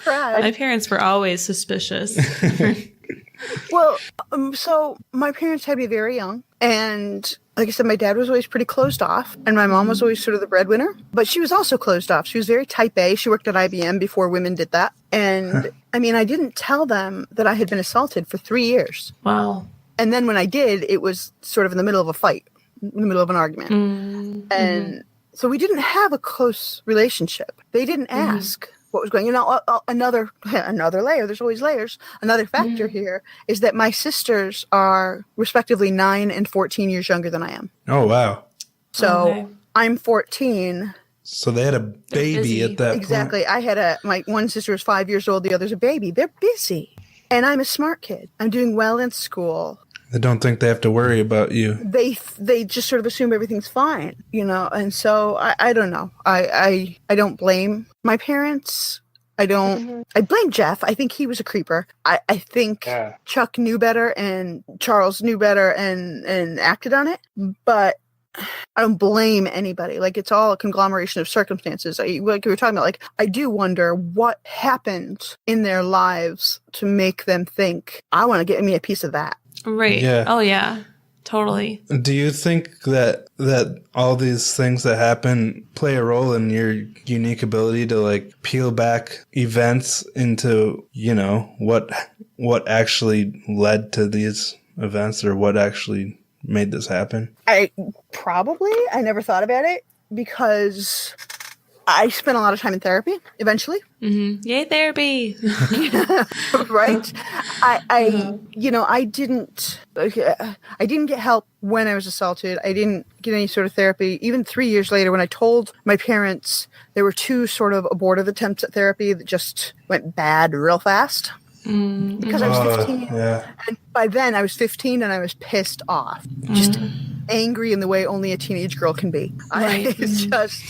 My parents were always suspicious. Well, so my parents had me very young, and like I said, my dad was always pretty closed off, and my mom was always sort of the breadwinner, but she was also closed off. She was very type A. She worked at IBM before women did that. And I mean, I didn't tell them that I had been assaulted for 3 years. Wow. And then when I did, it was sort of in the middle of a fight, in the middle of an argument. And so we didn't have a close relationship. They didn't ask what was going on. Another layer, there's always layers. Another factor here is that my sisters are respectively 9 and 14 years younger than I am. Oh, wow. So I'm 14. So they had a baby at that Exactly. point. I had my one sister is 5 years old. The other's a baby. They're busy. And I'm a smart kid. I'm doing well in school. They don't think they have to worry about you. They just sort of assume everything's fine, and so I don't know. I don't blame my parents. I blame Jeff. I think he was a creeper. I think Chuck knew better and Charles knew better and acted on it, but I don't blame anybody. Like, it's all a conglomeration of circumstances. Like we were talking about, I do wonder what happened in their lives to make them think, I want to get me a piece of that. Right. Yeah. Oh, yeah. Totally. Do you think that all these things that happen play a role in your unique ability to peel back events into, what actually led to these events, or what actually made this happen? I never thought about it, because I spent a lot of time in therapy eventually. Yay, therapy. Right. I didn't get help when I was assaulted. I didn't get any sort of therapy. Even 3 years later, when I told my parents, there were 2 sort of abortive attempts at therapy that just went bad real fast. Because I was 15. And by then I was 15 and I was pissed off. Just angry in the way only a teenage girl can be. Right. I was just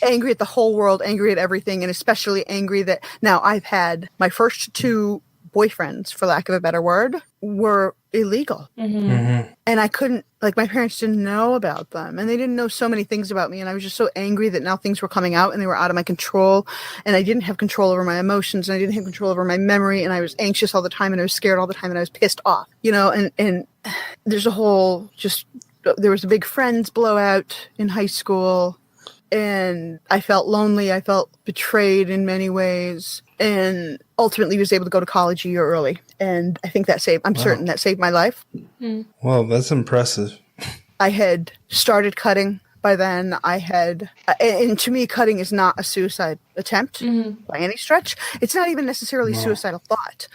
angry at the whole world, angry at everything, and especially angry that now I've had my first 2 boyfriends, for lack of a better word, were illegal. And I couldn't, my parents didn't know about them, and they didn't know so many things about me, and I was just so angry that now things were coming out and they were out of my control, and I didn't have control over my emotions, and I didn't have control over my memory, and I was anxious all the time, and I was scared all the time, and I was pissed off, and there's there was a big friends blowout in high school, and I felt lonely. I felt betrayed in many ways, and ultimately was able to go to college a year early. And I think I'm certain that saved my life. Well, that's impressive. I had started cutting by then. And to me, cutting is not a suicide attempt by any stretch. It's not even necessarily suicidal thought.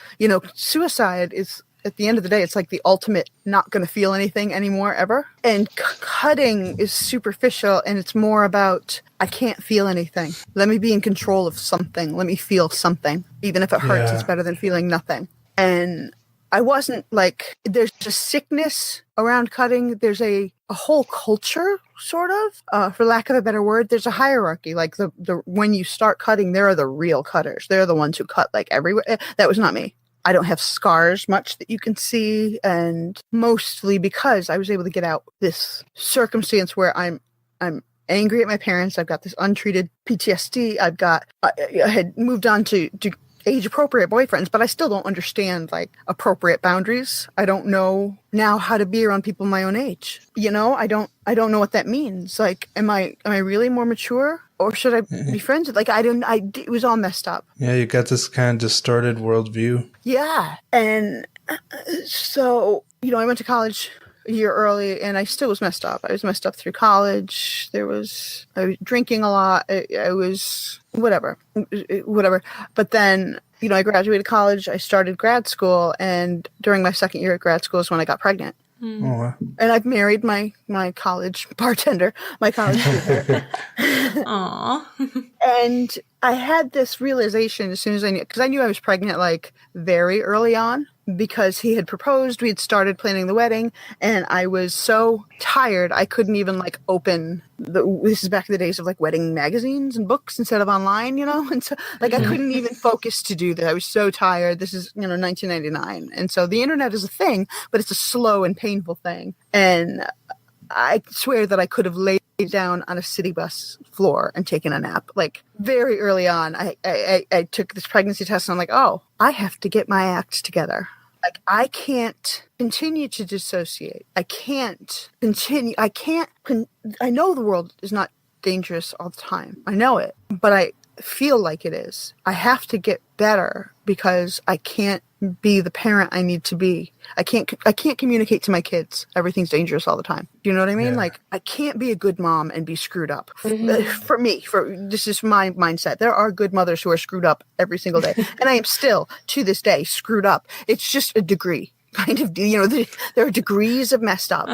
Suicide is, at the end of the day, it's like the ultimate not going to feel anything anymore ever. And cutting is superficial, and it's more about, I can't feel anything. Let me be in control of something. Let me feel something. Even if it hurts, it's better than feeling nothing. And I wasn't like, there's a sickness around cutting. There's a whole culture, sort of, for lack of a better word. There's a hierarchy. Like the when you start cutting, there are the real cutters. They're the ones who cut like everywhere. That was not me. I don't have scars much that you can see, and mostly because I was able to get out this circumstance where I'm angry at my parents. I've got this untreated PTSD. I had moved on to age appropriate boyfriends, but I still don't understand like appropriate boundaries. I don't know now how to be around people my own age. You know, I don't know what that means. Like, am I really more mature, or should I be friends with? Like, it was all messed up. Yeah, you got this kind of distorted worldview. Yeah, and so I went to college a year early, and I still was messed up. I was messed up through college. I was drinking a lot. I was whatever. But then, I graduated college. I started grad school, and during my second year at grad school is when I got pregnant. Oh. And I've married my college bartender, my college tutor. Aww. And I had this realization as soon as I knew, because I knew I was pregnant like very early on, because he had proposed. We had started planning the wedding, and I was so tired I couldn't even like open this is back in the days of like wedding magazines and books instead of online, and so like I couldn't even focus to do that. I was so tired. This is 1999, and so the internet is a thing, but it's a slow and painful thing. And I swear that I could have laid down on a city bus floor and taken a nap. Like very early on, I took this pregnancy test, and I'm like, oh, I have to get my act together. Like, I can't continue to dissociate. I know the world is not dangerous all the time. I know it, but I feel like it is. I have to get better because I can't be the parent I need to be. I can't communicate to my kids everything's dangerous all the time. Do you know what I mean? Yeah. Like, I can't be a good mom and be screwed up. For me, this is my mindset. There are good mothers who are screwed up every single day, and I am still to this day screwed up. It's just a degree, kind of. There are degrees of messed up.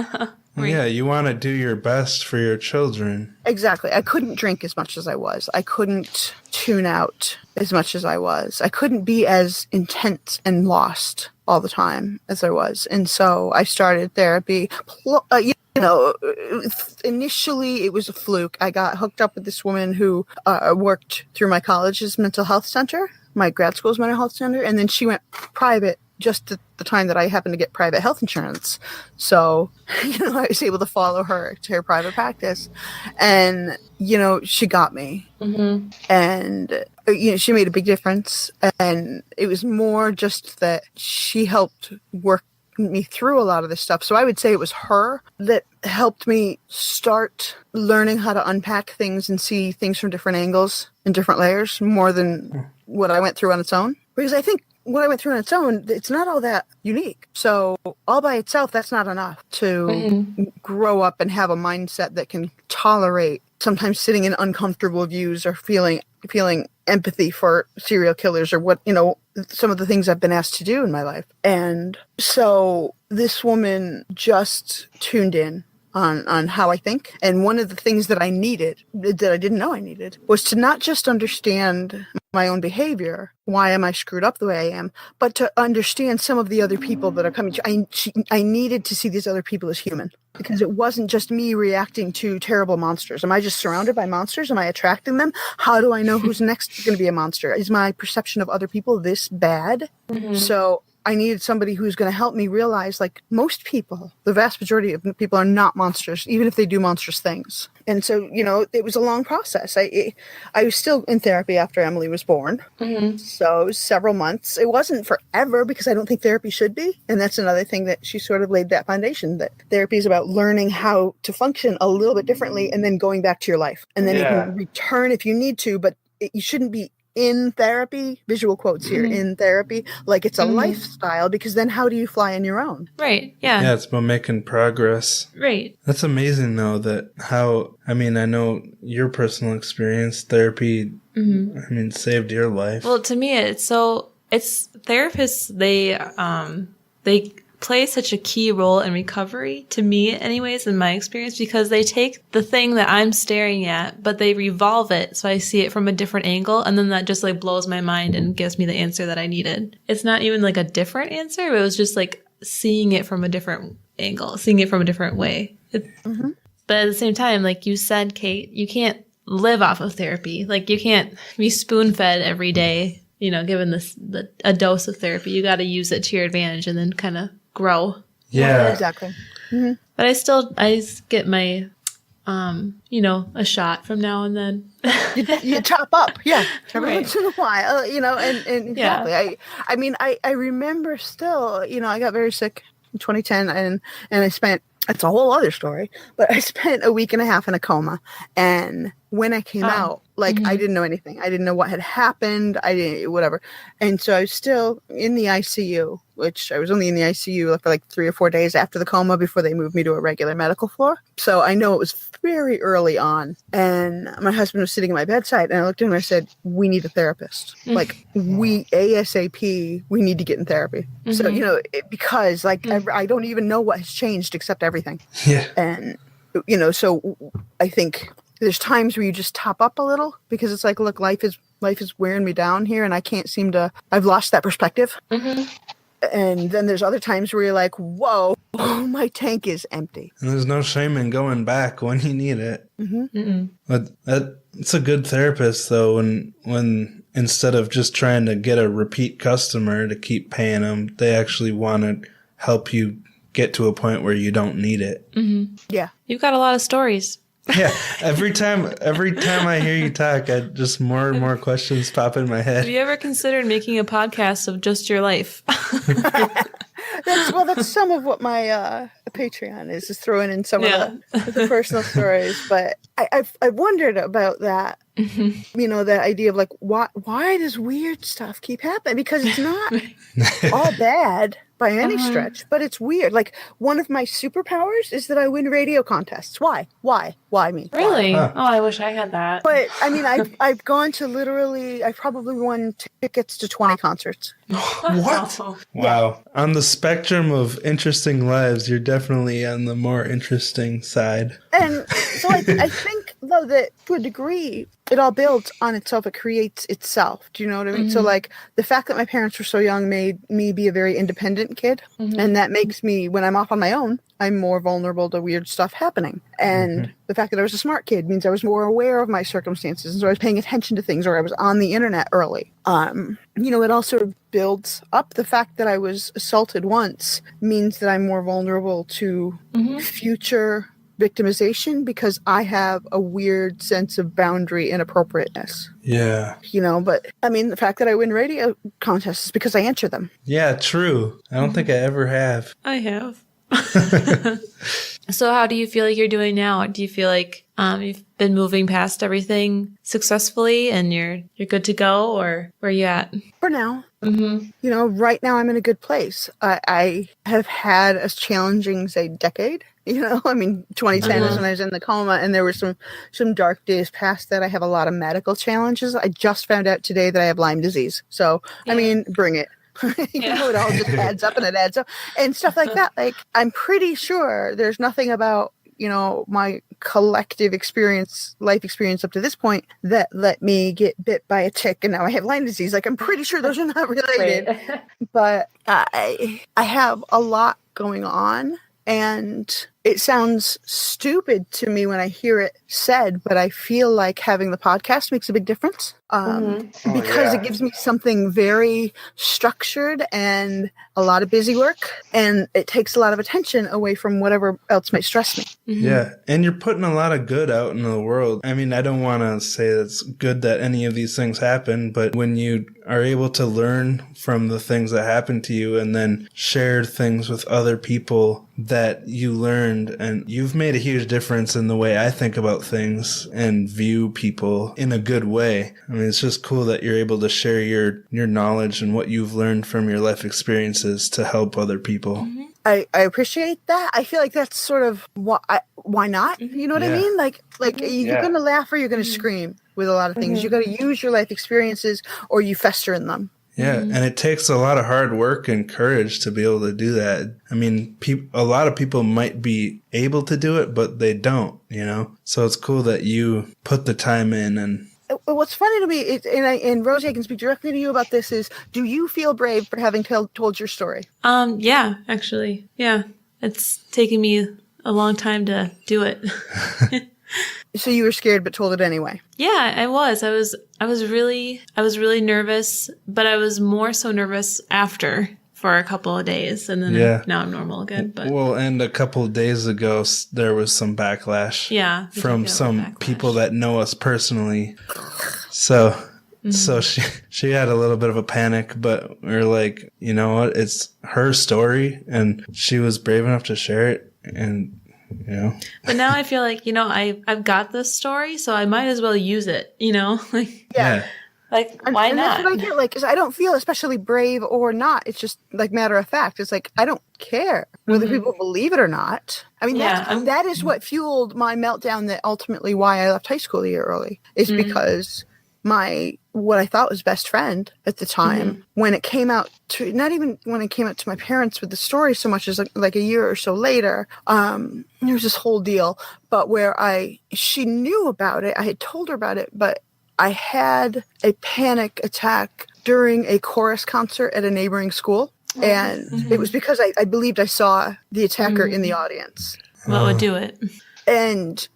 Right. Yeah, you want to do your best for your children. Exactly. I couldn't drink as much as I was. I couldn't tune out as much as I was. I couldn't be as intense and lost all the time as I was. And so I started therapy. Initially it was a fluke. I got hooked up with this woman who worked through my college's mental health center, my grad school's mental health center, and then she went private just at the time that I happened to get private health insurance. So, I was able to follow her to her private practice, and, she got me. Mm-hmm. And, she made a big difference. And it was more just that she helped work me through a lot of this stuff. So I would say it was her that helped me start learning how to unpack things and see things from different angles and different layers, more than what I went through on its own. Because I think what I went through on its own, it's not all that unique. So all by itself, that's not enough to grow up and have a mindset that can tolerate sometimes sitting in uncomfortable views or feeling empathy for serial killers or what, some of the things I've been asked to do in my life. And so this woman just tuned in on how I think. And one of the things that I needed, that I didn't know I needed, was to not just understand my own behavior, why am I screwed up the way I am, but to understand some of the other people that are coming to. I needed to see these other people as human, because it wasn't just me reacting to terrible monsters. Am I just surrounded by monsters? Am I attracting them? How do I know who's next going to be a monster? Is my perception of other people this bad? Mm-hmm. So I needed somebody who's going to help me realize, like, most people, the vast majority of people are not monsters, even if they do monstrous things. And so, it was a long process. I was still in therapy after Emily was born. Mm-hmm. So it was several months. It wasn't forever, because I don't think therapy should be. And that's another thing that she sort of laid that foundation, that therapy is about learning how to function a little bit differently and then going back to your life. And then you can return if you need to, but you shouldn't be in therapy, visual quotes here, in therapy, like it's a lifestyle, because then how do you fly on your own? Right. Yeah. Yeah, it's about making progress. Right. That's amazing, though, I know your personal experience, therapy, saved your life. Well, to me, it's therapists, they play such a key role in recovery, to me anyways, in my experience, because they take the thing that I'm staring at, but they revolve it so I see it from a different angle, and then that just like blows my mind and gives me the answer that I needed. It's not even like a different answer, but it was just like seeing it from a different angle, seeing it from a different way. But at the same time, like you said, Kate, you can't live off of therapy. Like you can't be spoon-fed every day, given a dose of therapy. You got to use it to your advantage and then kind of grow. Yeah. Exactly. Mm-hmm. But I get my, a shot from now and then. you top up. Yeah. Every Right. once in a while, and exactly. Yeah. I remember still, I got very sick in 2010 and I spent, it's a whole other story, but I spent a week and a half in a coma. And when I came out, I didn't know anything. I didn't know what had happened. I didn't, whatever. And so I was still in the ICU, which I was only in the ICU for like 3 or 4 days after the coma before they moved me to a regular medical floor. So I know it was very early on. And my husband was sitting at my bedside and I looked at him and I said, we need a therapist. Like we ASAP, we need to get in therapy. So, because I don't even know what has changed except everything. Yeah. And, so I think there's times where you just top up a little because it's like, look, life is wearing me down here and I can't seem to, I've lost that perspective. And then there's other times where you're like, whoa, my tank is empty. And there's no shame in going back when you need it. But it's a good therapist, though, when instead of just trying to get a repeat customer to keep paying them, they actually want to help you get to a point where you don't need it. Yeah. You've got a lot of stories. Yeah, every time I hear you talk, just more and more questions pop in my head. Have you ever considered making a podcast of just your life? That's some of what my Patreon is throwing in some of the personal stories. But I've wondered about that. That idea of like, why does weird stuff keep happening? Because it's not all bad by any stretch, but it's weird. Like one of my superpowers is that I win radio contests. Why me? Really? Huh. Oh, I wish I had that. But I mean, I've gone to I've probably won tickets to 20 concerts. What? Wow. On the spectrum of interesting lives, you're definitely on the more interesting side. And so I think, though, that to a degree, it all builds on itself. It creates itself. Do you know what I mean? So, like, the fact that my parents were so young made me be a very independent kid. And that makes me, when I'm off on my own, I'm more vulnerable to weird stuff happening. And the fact that I was a smart kid means I was more aware of my circumstances. And so I was paying attention to things, or I was on the internet early. It all sort of builds up. The fact that I was assaulted once means that I'm more vulnerable to future victimization because I have a weird sense of boundary inappropriateness. Yeah. But I mean, the fact that I win radio contests is because I answer them. Yeah, true. I don't think I ever have. I have. So how do you feel like you're doing now? Do you feel like you've been moving past everything successfully and you're good to go, or where are you at? For now. Right now I'm in a good place. I have had a challenging, say, decade. 2010 is when I was in the coma, and there were some dark days past that. I have a lot of medical challenges. I just found out today that I have Lyme disease. So, I mean, bring it. It all just adds up and stuff like that. Like, I'm pretty sure there's nothing about, my collective life experience up to this point that let me get bit by a tick and now I have Lyme disease. Like, I'm pretty sure those are not related. Right. But I have a lot going on. And it sounds stupid to me when I hear it said, but I feel like having the podcast makes a big difference because it gives me something very structured and a lot of busy work, and it takes a lot of attention away from whatever else might stress me. Yeah, and you're putting a lot of good out in the world. I mean, I don't want to say it's good that any of these things happen, but when you are able to learn from the things that happen to you and then share things with other people that you learned, and you've made a huge difference in the way I think about things and view people in a good way. I mean, it's just cool that you're able to share your knowledge and what you've learned from your life experiences to help other people. I appreciate that. I feel like that's sort of why not? You know what I mean? Like you're going to laugh or you're going to scream with a lot of things. You got to use your life experiences or you fester in them. Yeah, and it takes a lot of hard work and courage to be able to do that. I mean, a lot of people might be able to do it, but they don't, you know? So it's cool that you put the time in. And what's funny to me, and Rosie, I can speak directly to you about this, is do you feel brave for having told your story? Yeah, actually. Yeah. It's taken me a long time to do it. So you were scared but told it anyway. Yeah, I was. I was really nervous, but I was more so nervous after for a couple of days, and then now I'm normal again. But well, and a couple of days ago there was some backlash. Yeah, from some people that know us personally. So so she had a little bit of a panic, but we were like, you know what? It's her story, and she was brave enough to share it, and you know. But now I feel like, you know, I've got this story, so I might as well use it, you know? Like, yeah. Like, why and not? That's what I get. Like, 'cause I don't feel especially brave or not. It's just like matter of fact. It's like, I don't care whether people believe it or not. I mean, that is what fueled my meltdown. That ultimately why I left high school a year early is because what I thought was best friend at the time, when it came out to, not even when it came out to my parents with the story so much as like a year or so later, there was this whole deal, but where she knew about it. I had told her about it, but I had a panic attack during a chorus concert at a neighboring school. And it was because I believed I saw the attacker in the audience. What would do it? And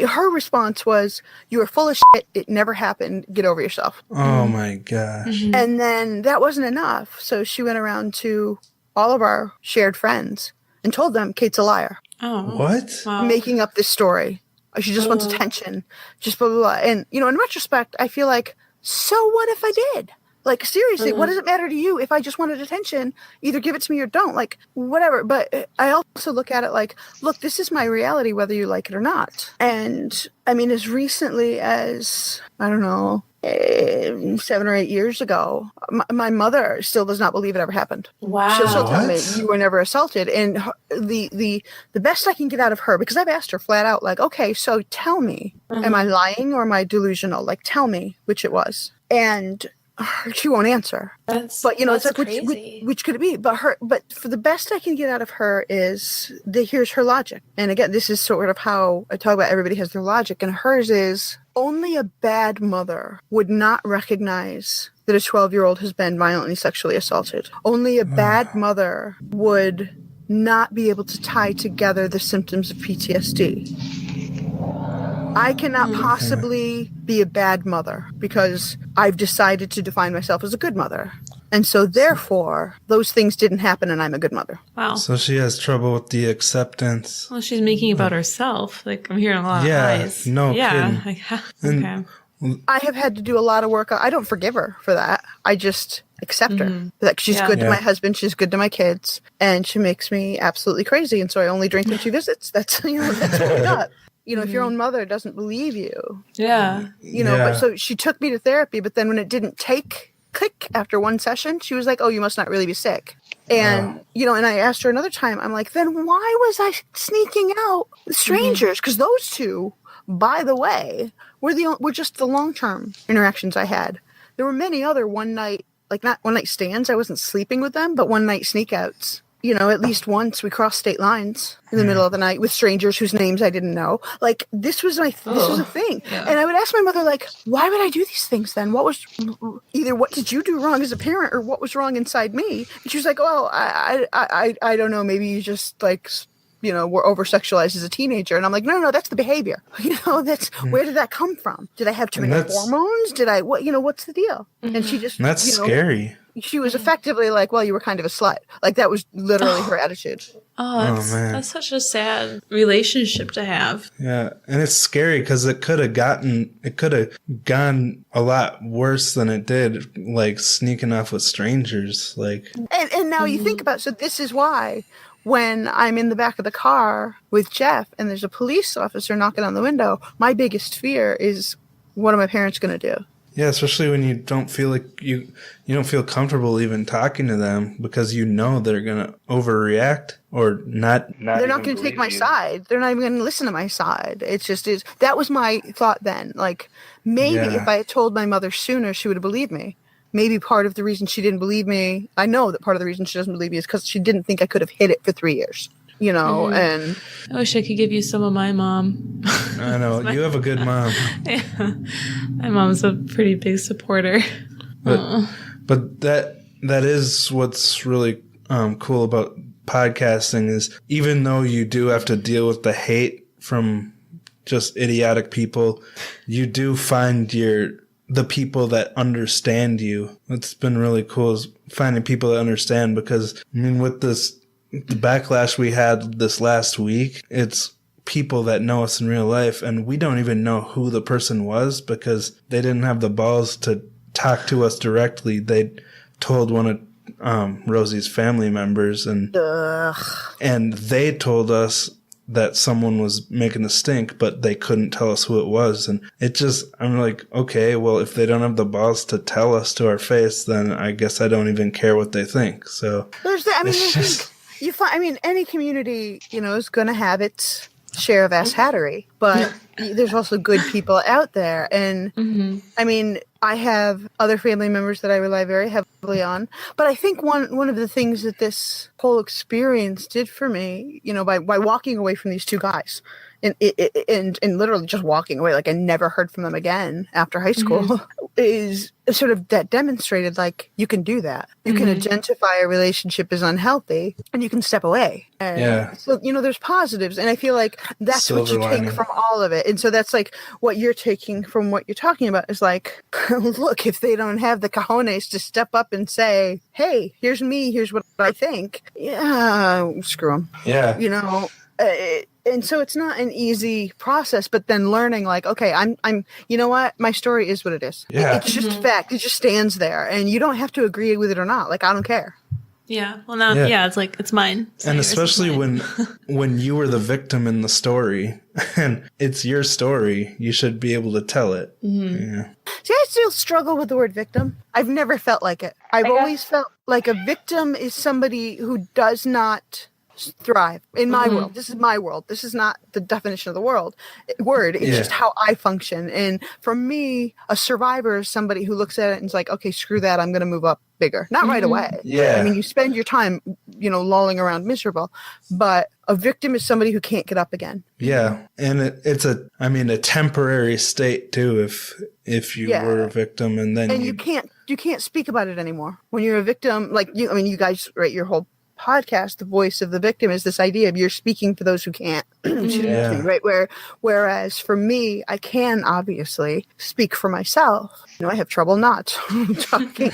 her response was, "You are full of shit. It never happened. Get over yourself." Oh my gosh. And then that wasn't enough. So she went around to all of our shared friends and told them Kate's a liar. Oh. What? Wow. Making up this story. She just wants attention. Just blah, blah, blah. And, you know, in retrospect, I feel like, so what if I did? Like, seriously, what does it matter to you if I just wanted attention? Either give it to me or don't. Like, whatever. But I also look at it like, look, this is my reality, whether you like it or not. And, I mean, as recently as, I don't know, 7 or 8 years ago, my mother still does not believe it ever happened. Wow. She'll still tell me you were never assaulted. And the best I can get out of her, because I've asked her flat out, like, okay, so tell me, am I lying or am I delusional? Like, tell me which it was. And she won't answer. But you know, it's like which could it be? But for the best I can get out of her is here's her logic. And again, this is sort of how I talk about everybody has their logic, and hers is only a bad mother would not recognize that a 12-year-old has been violently sexually assaulted. Only a bad mother would not be able to tie together the symptoms of PTSD. I cannot possibly be a bad mother because I've decided to define myself as a good mother. And so therefore, those things didn't happen and I'm a good mother. Wow. So she has trouble with the acceptance. Well, she's making about herself. Like, I'm hearing a lot of eyes. No kidding. Okay. I have had to do a lot of work. I don't forgive her for that. I just accept her. Like, she's good to my husband. She's good to my kids. And she makes me absolutely crazy. And so I only drink when she visits. That's, you know, that's what we got. You know, if your own mother doesn't believe you. Yeah. You know, but so she took me to therapy, but then when it didn't click after one session, she was like, oh, you must not really be sick. And, you know, and I asked her another time, I'm like, then why was I sneaking out with strangers? Because those two, by the way, were just the long-term interactions I had. There were many other one-night, like not one-night stands. I wasn't sleeping with them, but one-night sneak-outs. You know, at least once we crossed state lines in the middle of the night with strangers whose names I didn't know. Like, this was a thing. Yeah. And I would ask my mother, like, why would I do these things then? What did you do wrong as a parent, or what was wrong inside me? And she was like, oh, I don't know. Maybe you just, like, you know, were oversexualized as a teenager. And I'm like, no, that's the behavior. You know, where did that come from? Did I have too many hormones? What's the deal? And she just, that's scary. She was effectively like, well, you were kind of a slut. Like, that was literally her attitude. Oh, that's such a sad relationship to have. Yeah, and it's scary because it could have gone a lot worse than it did, like sneaking off with strangers. Like, and now you think about, so this is why when I'm in the back of the car with Jeff and there's a police officer knocking on the window, my biggest fear is, what are my parents going to do? Yeah, especially when you don't feel like you don't feel comfortable even talking to them because you know they're gonna overreact or not. They're not going to take my side. They're not even going to listen to my side. It's just that was my thought then. Like, maybe if I had told my mother sooner, she would have believed me. maybe part of the reason she didn't believe me, I know that part of the reason she doesn't believe me is because she didn't think I could have hid it for 3 years. You know, and I wish I could give you some of my mom. I know. You have a good mom. Yeah. My mom's a pretty big supporter. But that is what's really cool about podcasting is even though you do have to deal with the hate from just idiotic people, you do find the people that understand you. It's been really cool is finding people that understand because, I mean, with the backlash we had this last week, it's people that know us in real life, and we don't even know who the person was because they didn't have the balls to talk to us directly. They told one of Rosie's family members, and they told us that someone was making a stink, but they couldn't tell us who it was. And I'm like, okay, well, if they don't have the balls to tell us to our face, then I guess I don't even care what they think. So there's that. I mean, any community, you know, is going to have its share of ass hattery, but there's also good people out there. And I mean, I have other family members that I rely very heavily on, but I think one of the things that this whole experience did for me, you know, by walking away from these two guys and literally just walking away, like I never heard from them again after high school, is sort of that demonstrated like you can do that. You can identify a relationship as unhealthy and you can step away. And so, you know, there's positives. And I feel like that's Silver what you take from all of it. And so that's like what you're taking from what you're talking about is like, look, if they don't have the cojones to step up and say, hey, here's me, here's what I think. Yeah, screw them. Yeah. You know, and so it's not an easy process, but then learning like, okay, I'm, you know what? My story is what it is. Yeah. It's just fact. It just stands there and you don't have to agree with it or not. Like, I don't care. Yeah. Well, now, it's like, it's mine. It's and yours, especially mine. when you were the victim in the story and it's your story, you should be able to tell it. Yeah. See, I still struggle with the word victim. I've never felt like it. I've always felt like a victim is somebody who does not thrive in my world. This is my world. This is not the definition of the word. It's just how I function. And for me, a survivor is somebody who looks at it and is like, okay, screw that. I'm going to move up bigger. Not right away. Yeah. I mean, you spend your time, you know, lolling around miserable, but a victim is somebody who can't get up again. Yeah. And it's a temporary state too, if you were a victim and then you can't speak about it anymore. When you're a victim, like you guys, right, your whole podcast, the voice of the victim is this idea of you're speaking for those who can't. Right? Whereas for me, I can obviously speak for myself. You know, I have trouble not talking.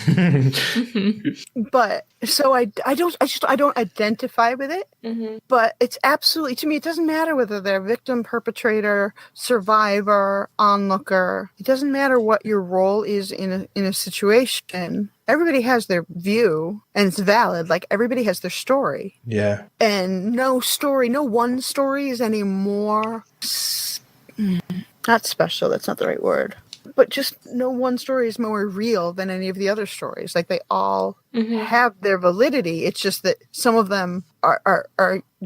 But so I don't identify with it. But it's absolutely, to me, it doesn't matter whether they're victim, perpetrator, survivor, onlooker. It doesn't matter what your role is in a situation. Everybody has their view and it's valid. Like everybody has their story. Yeah. And no one story is any more, not special. That's not the right word. But just no one story is more real than any of the other stories. Like they all have their validity. It's just that some of them are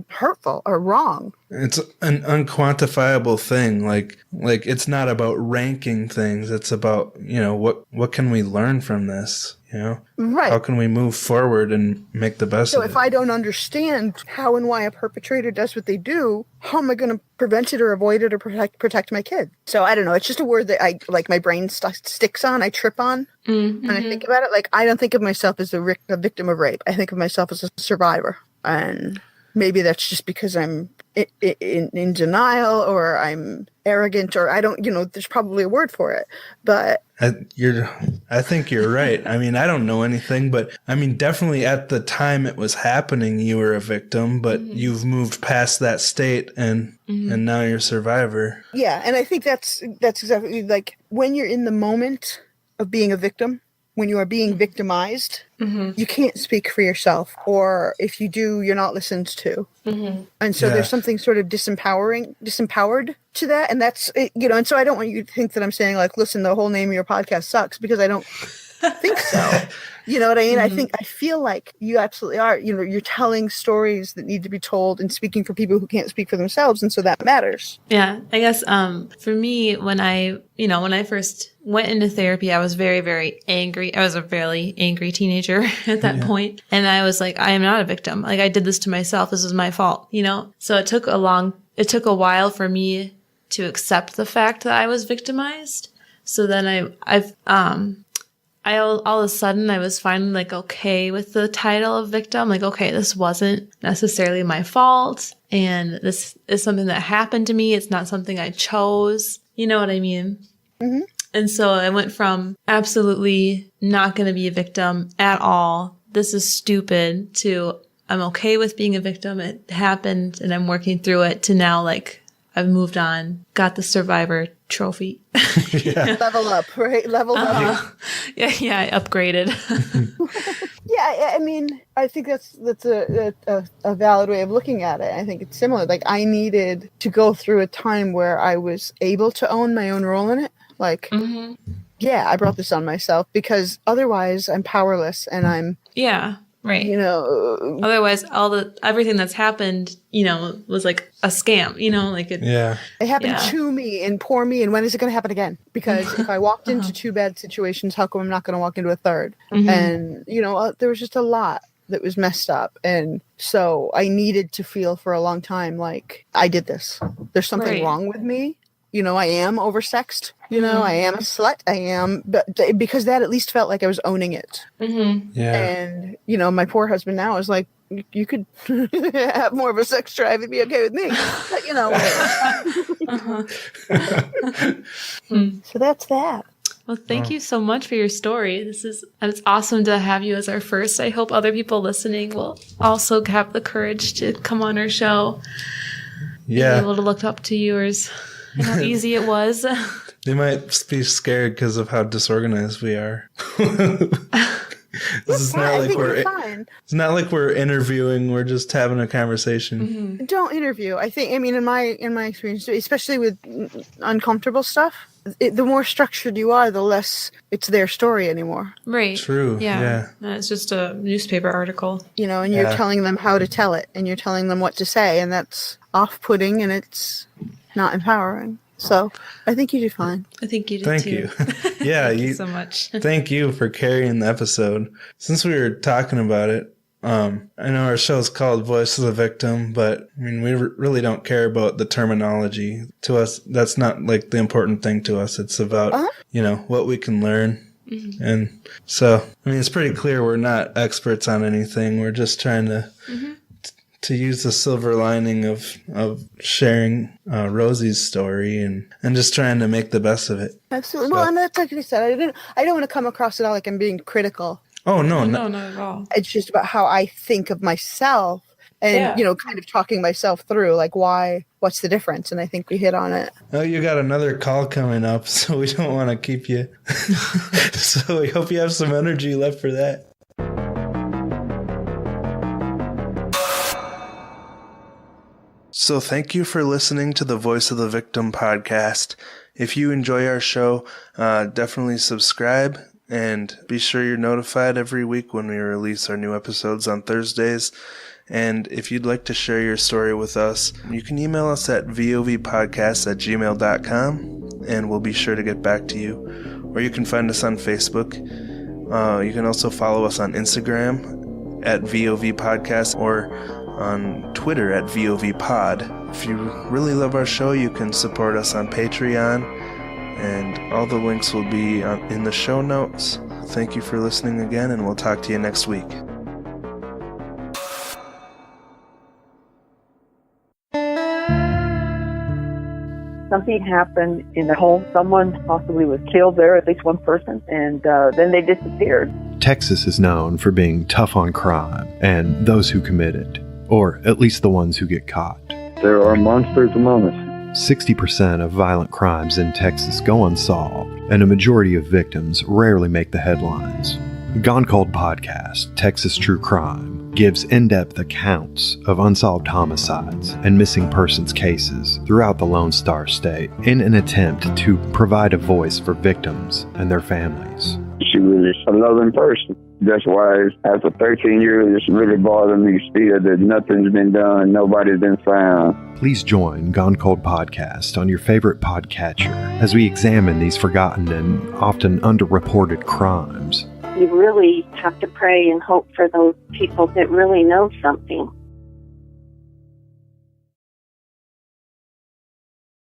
hurtful or wrong. It's an unquantifiable thing. Like it's not about ranking things. It's about, you know, what can we learn from this? You know, right? How can we move forward and make the best of it? So if I don't understand how and why a perpetrator does what they do, how am I going to prevent it or avoid it or protect my kid? So I don't know. It's just a word that I like. My brain sticks on. I trip on when I think about it. Like I don't think of myself as a victim of rape. I think of myself as a survivor, and maybe that's just because I'm in denial or I'm arrogant or I don't. You know, there's probably a word for it, but. I think you're right. I mean, I don't know anything, but I mean, definitely at the time it was happening, you were a victim, but you've moved past that state and now you're a survivor. Yeah. And I think that's exactly like when you're in the moment of being a victim, when you are being victimized, you can't speak for yourself, or if you do, you're not listened to. And so there's something sort of disempowered to that. And that's, you know, and so I don't want you to think that I'm saying like, listen, the whole name of your podcast sucks, because I don't think so. You know what I mean? I feel like you absolutely are. You know, you're telling stories that need to be told and speaking for people who can't speak for themselves, and so that matters. Yeah, I guess for me, when I first went into therapy, I was very, very angry. I was a fairly angry teenager at that point. And I was like, I am not a victim. Like, I did this to myself. This is my fault, you know? So it took a while for me to accept the fact that I was victimized. So then all of a sudden I was finally like okay with the title of victim. Like, okay, this wasn't necessarily my fault. And this is something that happened to me. It's not something I chose. You know what I mean? Mm-hmm. And so I went from absolutely not going to be a victim at all, this is stupid, to I'm okay with being a victim. It happened and I'm working through it, to now like I've moved on, got the survivor trophy. Level up, right? Level up. Yeah, I upgraded. Yeah, I mean, I think that's a valid way of looking at it. I think it's similar. Like, I needed to go through a time where I was able to own my own role in it. Like, I brought this on myself, because otherwise I'm powerless and I'm... Yeah, right. You know... Otherwise, everything that's happened, you know, was like a scam, you know, like it... Yeah. It happened to me and poor me, and when is it going to happen again? Because if I walked into two bad situations, how come I'm not going to walk into a third? And, you know, there was just a lot that was messed up. And so I needed to feel for a long time like, I did this. There's something wrong with me. You know, I am oversexed. You know, I am a slut. I am, but because that at least felt like I was owning it. And, you know, my poor husband now is like, you could have more of a sex drive and be okay with me. But, you know. So that's that. Well, thank you so much for your story. It's awesome to have you as our first. I hope other people listening will also have the courage to come on our show. Yeah. Be able to look up to yours. And how easy it was. They might be scared because of how disorganized we are. It's not like we're interviewing. We're just having a conversation. Don't interview. I mean, in my experience, especially with uncomfortable stuff, the more structured you are, the less it's their story anymore. Right. True. Yeah. It's just a newspaper article. You know, and you're telling them how to tell it, and you're telling them what to say, and that's off-putting, and it's not empowering. So I think you did fine. I think you did Thank too. you. Yeah. Thank you so much. Thank you for carrying the episode. Since we were talking about it, I know our show's called Voice of the Victim, but I mean, we really don't care about the terminology. To us, that's not like the important thing to us. It's about, you know, what we can learn. And so, I mean, it's pretty clear we're not experts on anything. We're just trying to use the silver lining of sharing Rosie's story and just trying to make the best of it. Absolutely. So. Well, and that's like you said, I don't want to come across at all like I'm being critical. Oh, no, not at all. It's just about how I think of myself and, you know, kind of talking myself through, like, what's the difference? And I think we hit on it. Oh, you got another call coming up, so we don't want to keep you. So we hope you have some energy left for that. So thank you for listening to the Voice of the Victim podcast. If you enjoy our show, definitely subscribe and be sure you're notified every week when we release our new episodes on Thursdays. And if you'd like to share your story with us, you can email us at vovpodcast@gmail.com and we'll be sure to get back to you. Or you can find us on Facebook. You can also follow us on Instagram at vovpodcast or on Twitter at vovpod. If you really love our show, you can support us on Patreon, and all the links will be in the show notes. Thank you for listening again, and we'll talk to you next week. Something happened in the home. Someone possibly was killed there, at least one person, and then they disappeared. Texas is known for being tough on crime and those who commit it, or at least the ones who get caught. There are monsters among us. 60% of violent crimes in Texas go unsolved, and a majority of victims rarely make the headlines. Gone Cold Podcast, Texas True Crime, gives in-depth accounts of unsolved homicides and missing persons cases throughout the Lone Star State in an attempt to provide a voice for victims and their families. She was a loving person. That's why after 13 years, it's really bothering me still that nothing's been done, nobody's been found. Please join Gone Cold Podcast on your favorite podcatcher as we examine these forgotten and often underreported crimes. You really have to pray and hope for those people that really know something.